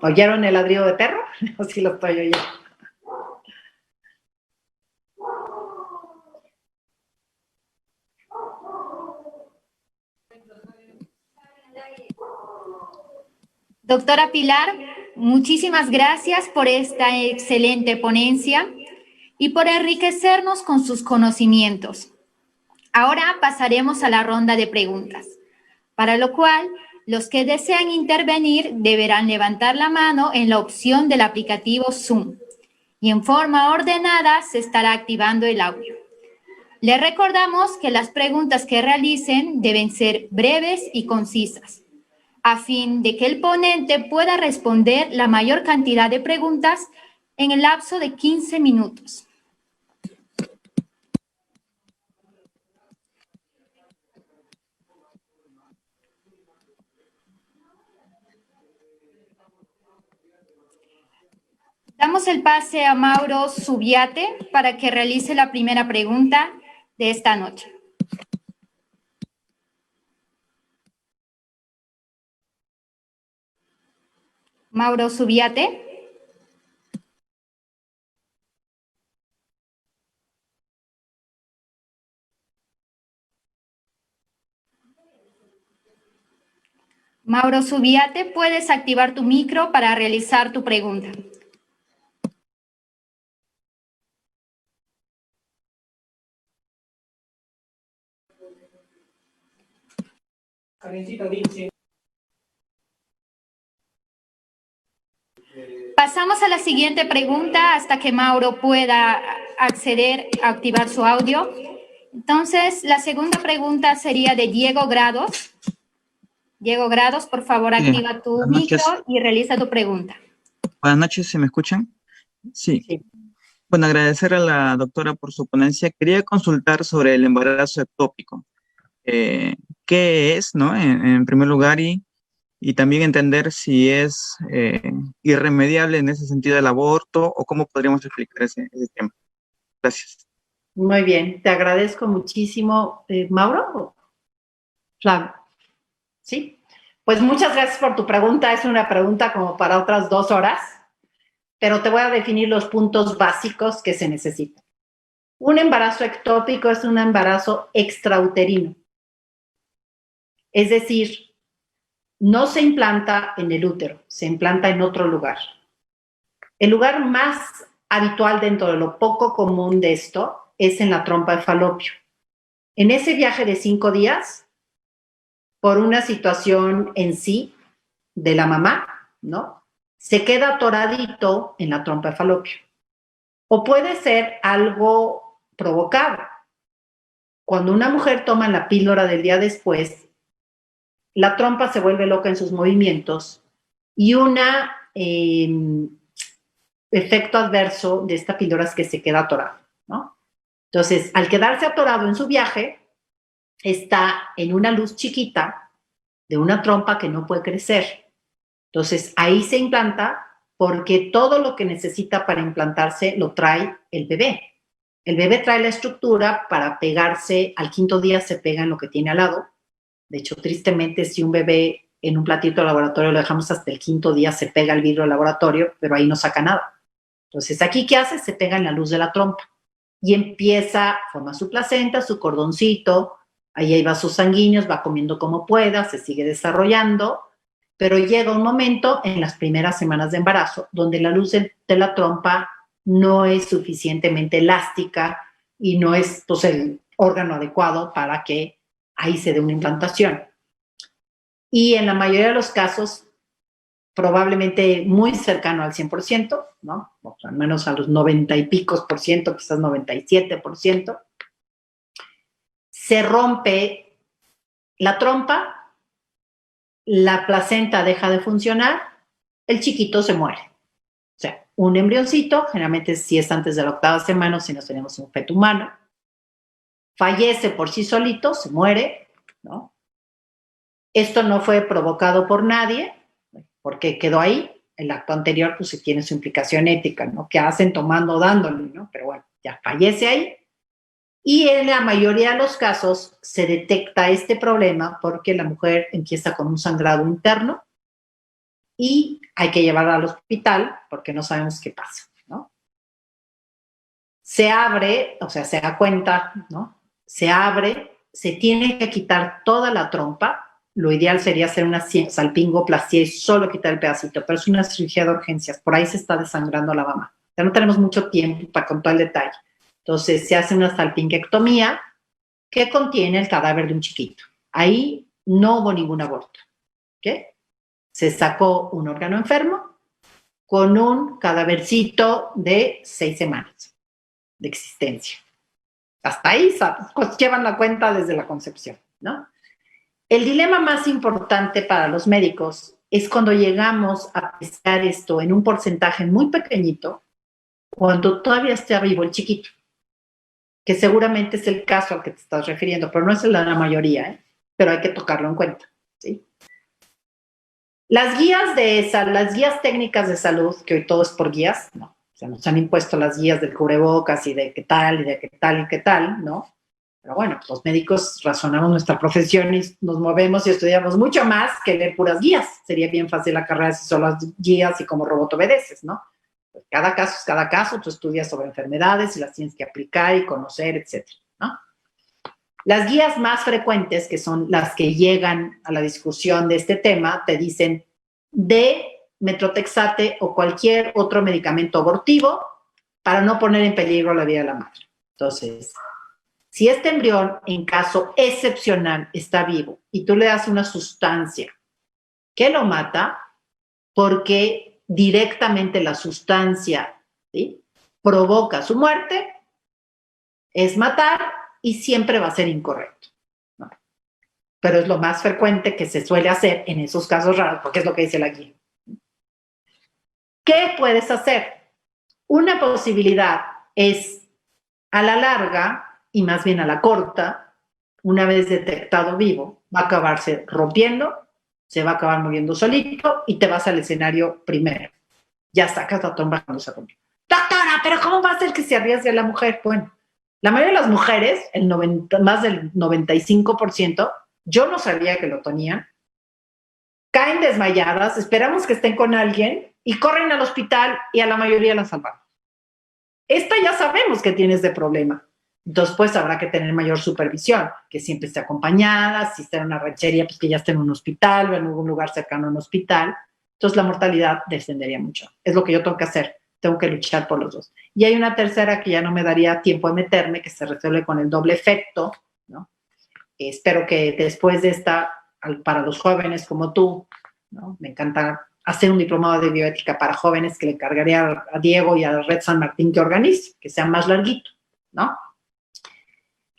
[SPEAKER 2] ¿Oyeron el ladrido de perro? ¿O sí lo estoy oyendo?
[SPEAKER 3] Doctora Pilar, muchísimas gracias por esta excelente ponencia y por enriquecernos con sus conocimientos. Ahora pasaremos a la ronda de preguntas, para lo cual los que desean intervenir deberán levantar la mano en la opción del aplicativo Zoom y en forma ordenada se estará activando el audio. Les recordamos que las preguntas que realicen deben ser breves y concisas, a fin de que el ponente pueda responder la mayor cantidad de preguntas en el lapso de 15 minutos. Damos el pase a Mauro Subiate para que realice la primera pregunta de esta noche. Mauro Subiate. Mauro Subiate, puedes activar tu micro para realizar tu pregunta. Pasamos a la siguiente pregunta hasta que Mauro pueda acceder a activar su audio. Entonces, la segunda pregunta sería de Diego Grados. Diego Grados, por favor, activa tu micro y realiza tu pregunta.
[SPEAKER 4] Buenas noches, ¿se me escuchan? Sí. Bueno, agradecer a la doctora por su ponencia. Quería consultar sobre el embarazo ectópico. ¿Qué es, no? En primer lugar, y también entender si es irremediable en ese sentido el aborto o cómo podríamos explicar ese tema. Gracias.
[SPEAKER 2] Muy bien, te agradezco muchísimo. ¿Mauro? Flavio. ¿Sí? Pues muchas gracias por tu pregunta. Es una pregunta como para otras 2 horas, pero te voy a definir los puntos básicos que se necesitan. Un embarazo ectópico es un embarazo extrauterino. Es decir, no se implanta en el útero, se implanta en otro lugar. El lugar más habitual dentro de lo poco común de esto es en la trompa de falopio. En ese viaje de 5 días, por una situación en sí de la mamá, ¿no? Se queda atoradito en la trompa de falopio. O puede ser algo provocado. Cuando una mujer toma la píldora del día después, la trompa se vuelve loca en sus movimientos y un efecto adverso de esta píldora es que se queda atorado, ¿no? Entonces, al quedarse atorado en su viaje, está en una luz chiquita de una trompa que no puede crecer. Entonces, ahí se implanta porque todo lo que necesita para implantarse lo trae el bebé. El bebé trae la estructura para pegarse, al 5.º día se pega en lo que tiene al lado. De hecho, tristemente, si un bebé en un platito de laboratorio lo dejamos hasta el 5.º día, se pega el vidrio del laboratorio, pero ahí no saca nada. Entonces, ¿aquí qué hace? Se pega en la luz de la trompa y empieza, forma su placenta, su cordoncito, ahí va sus sanguíneos, va comiendo como pueda, se sigue desarrollando, pero llega un momento en las primeras semanas de embarazo donde la luz de la trompa no es suficientemente elástica y no es, pues, el órgano adecuado para que ahí se dé una implantación. Y en la mayoría de los casos, probablemente muy cercano al 100%, ¿no? O sea, al menos a los 90 y picos por ciento, quizás 97%, se rompe la trompa, la placenta deja de funcionar, el chiquito se muere. O sea, un embrioncito, generalmente si es antes de la 8ª semana, si no tenemos un feto humano, fallece por sí solito, se muere, ¿no? Esto no fue provocado por nadie, porque quedó ahí. El acto anterior, pues sí tiene su implicación ética, ¿no? ¿Qué hacen tomando, dándole, ¿no? Pero bueno, ya fallece ahí. Y en la mayoría de los casos se detecta este problema porque la mujer empieza con un sangrado interno y hay que llevarla al hospital porque no sabemos qué pasa, ¿no? Se abre, o sea, se da cuenta, ¿no? Se abre, se tiene que quitar toda la trompa. Lo ideal sería hacer una salpingoplastia y solo quitar el pedacito, pero es una cirugía de urgencias. Por ahí se está desangrando la mamá. Ya no tenemos mucho tiempo para contar el detalle. Entonces, se hace una salpingectomía que contiene el cadáver de un chiquito. Ahí no hubo ningún aborto. ¿Ok? Se sacó un órgano enfermo con un cadávercito de 6 semanas de existencia. Hasta ahí pues, llevan la cuenta desde la concepción, ¿no? El dilema más importante para los médicos es cuando llegamos a pescar esto en un porcentaje muy pequeñito, cuando todavía está vivo el chiquito, que seguramente es el caso al que te estás refiriendo, pero no es la mayoría, ¿eh? Pero hay que tocarlo en cuenta, ¿sí? Las guías de esa, las guías técnicas de salud, que hoy todo es por guías, no, o sea, nos han impuesto las guías del cubrebocas y de qué tal, y de qué tal, y qué tal, ¿no? Pero bueno, pues los médicos razonamos nuestra profesión y nos movemos y estudiamos mucho más que leer puras guías. Sería bien fácil la carrera si solo las guías y como robot obedeces, ¿no? Pues cada caso es cada caso, tú estudias sobre enfermedades y las tienes que aplicar y conocer, etcétera, ¿no? Las guías más frecuentes, que son las que llegan a la discusión de este tema, te dicen de metrotexate o cualquier otro medicamento abortivo para no poner en peligro la vida de la madre. Entonces, si este embrión, en caso excepcional, está vivo y tú le das una sustancia que lo mata, porque directamente la sustancia, ¿sí?, provoca su muerte, es matar y siempre va a ser incorrecto, ¿no? Pero es lo más frecuente que se suele hacer en esos casos raros, porque es lo que dice la guía. ¿Qué puedes hacer? Una posibilidad es, a la larga, y más bien a la corta, una vez detectado vivo, va a acabarse rompiendo, se va a acabar muriendo solito y te vas al escenario primero. Ya sacas la tromba cuando se rompió. Doctora, ¿pero cómo va a ser que se arriesgue la mujer? Bueno, la mayoría de las mujeres, más del 95%, yo no sabía que lo tenían, caen desmayadas, esperamos que estén con alguien y corren al hospital y a la mayoría la salvamos. Esta ya sabemos que tiene este problema. Entonces, pues habrá que tener mayor supervisión, que siempre esté acompañada, si está en una ranchería, pues que ya esté en un hospital o en algún lugar cercano a un hospital. Entonces, la mortalidad descendería mucho. Es lo que yo tengo que hacer, tengo que luchar por los dos. Y hay una tercera que ya no me daría tiempo de meterme, que se resuelve con el doble efecto, ¿no? Espero que después de esta, para los jóvenes como tú, ¿no? Me encanta hacer un diplomado de bioética para jóvenes que le encargaré a Diego y a la Red San Martín que organice, que sea más larguito, ¿no?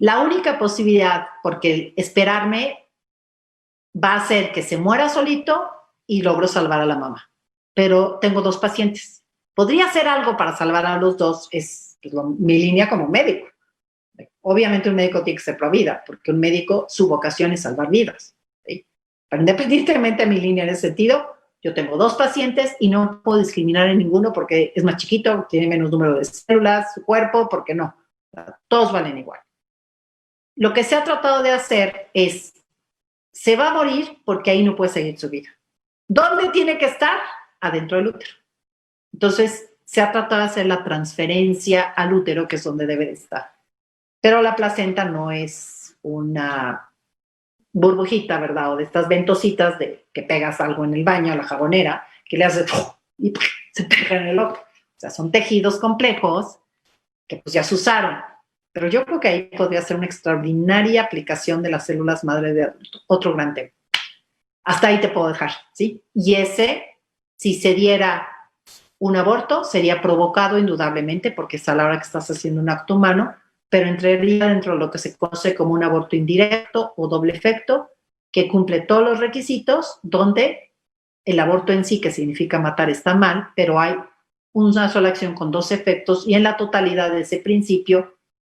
[SPEAKER 2] La única posibilidad, porque esperarme va a ser que se muera solito y logro salvar a la mamá. Pero tengo 2 pacientes. Podría hacer algo para salvar a los 2, es pues, mi línea como médico. Obviamente un médico tiene que ser pro vida, porque un médico, su vocación es salvar vidas, ¿sí? Pero independientemente de mi línea en ese sentido, yo tengo 2 pacientes y no puedo discriminar en ninguno porque es más chiquito, tiene menos número de células, su cuerpo, porque no. Todos valen igual. Lo que se ha tratado de hacer es, se va a morir porque ahí no puede seguir su vida. ¿Dónde tiene que estar? Adentro del útero. Entonces, se ha tratado de hacer la transferencia al útero, que es donde debe de estar. Pero la placenta no es una burbujita, ¿verdad? O de estas ventositas de que pegas algo en el baño, a la jabonera, que le haces y se pega en el otro. O sea, son tejidos complejos que pues ya se usaron. Pero yo creo que ahí podría ser una extraordinaria aplicación de las células madre de adulto. Otro gran tema. Hasta ahí te puedo dejar, ¿sí? Y ese, si se diera un aborto, sería provocado indudablemente, porque es a la hora que estás haciendo un acto humano, pero entraría dentro de lo que se conoce como un aborto indirecto o doble efecto, que cumple todos los requisitos, donde el aborto en sí, que significa matar, está mal, pero hay una sola acción con 2 efectos y en la totalidad de ese principio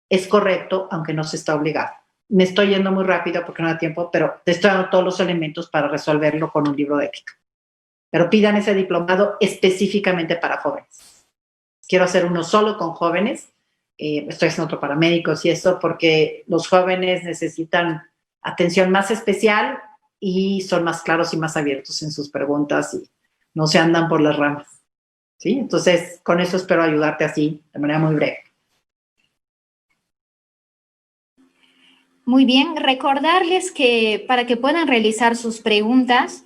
[SPEAKER 2] es correcto, aunque no se está obligado. Me estoy yendo muy rápido porque no da tiempo, pero te estoy dando todos los elementos para resolverlo con un libro de ética. Pero pidan ese diplomado específicamente para jóvenes. Quiero hacer uno solo con jóvenes. Estoy haciendo otro para médicos y eso porque los jóvenes necesitan atención más especial y son más claros y más abiertos en sus preguntas y no se andan por las ramas, ¿sí? Entonces, con eso espero ayudarte así, de manera muy breve.
[SPEAKER 3] Muy bien, recordarles que para que puedan realizar sus preguntas,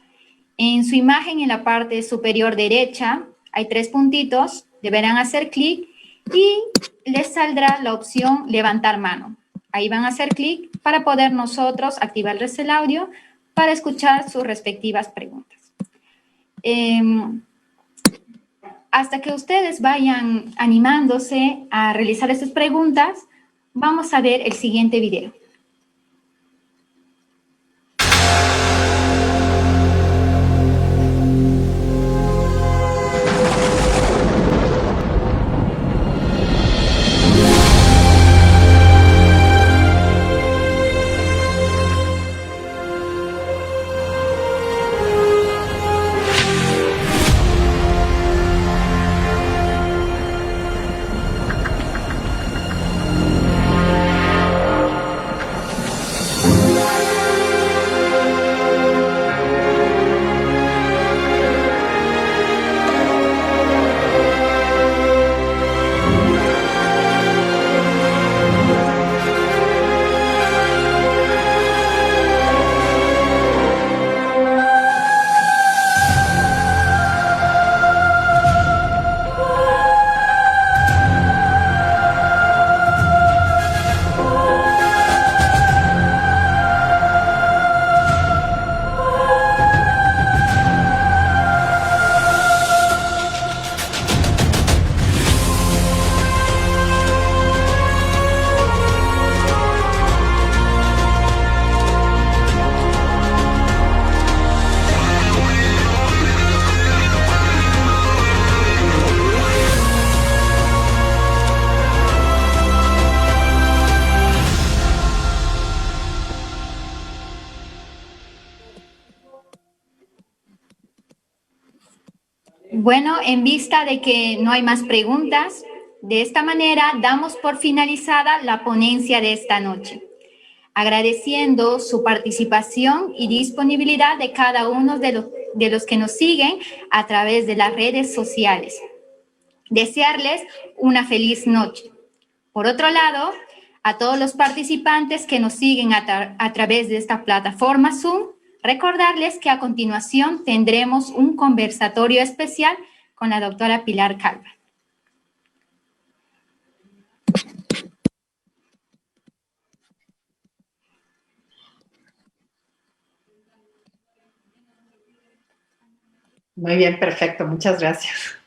[SPEAKER 3] en su imagen en la parte superior derecha hay 3 puntitos, deberán hacer clic y les saldrá la opción levantar mano. Ahí van a hacer clic para poder nosotros activarles el audio para escuchar sus respectivas preguntas. Hasta que ustedes vayan animándose a realizar estas preguntas, vamos a ver el siguiente video. Bueno, en vista de que no hay más preguntas, de esta manera damos por finalizada la ponencia de esta noche, agradeciendo su participación y disponibilidad de cada uno de los que nos siguen a través de las redes sociales. Desearles una feliz noche. Por otro lado, a todos los participantes que nos siguen a través de esta plataforma Zoom, recordarles que a continuación tendremos un conversatorio especial con la doctora Pilar Calva.
[SPEAKER 2] Muy bien, perfecto. Muchas gracias.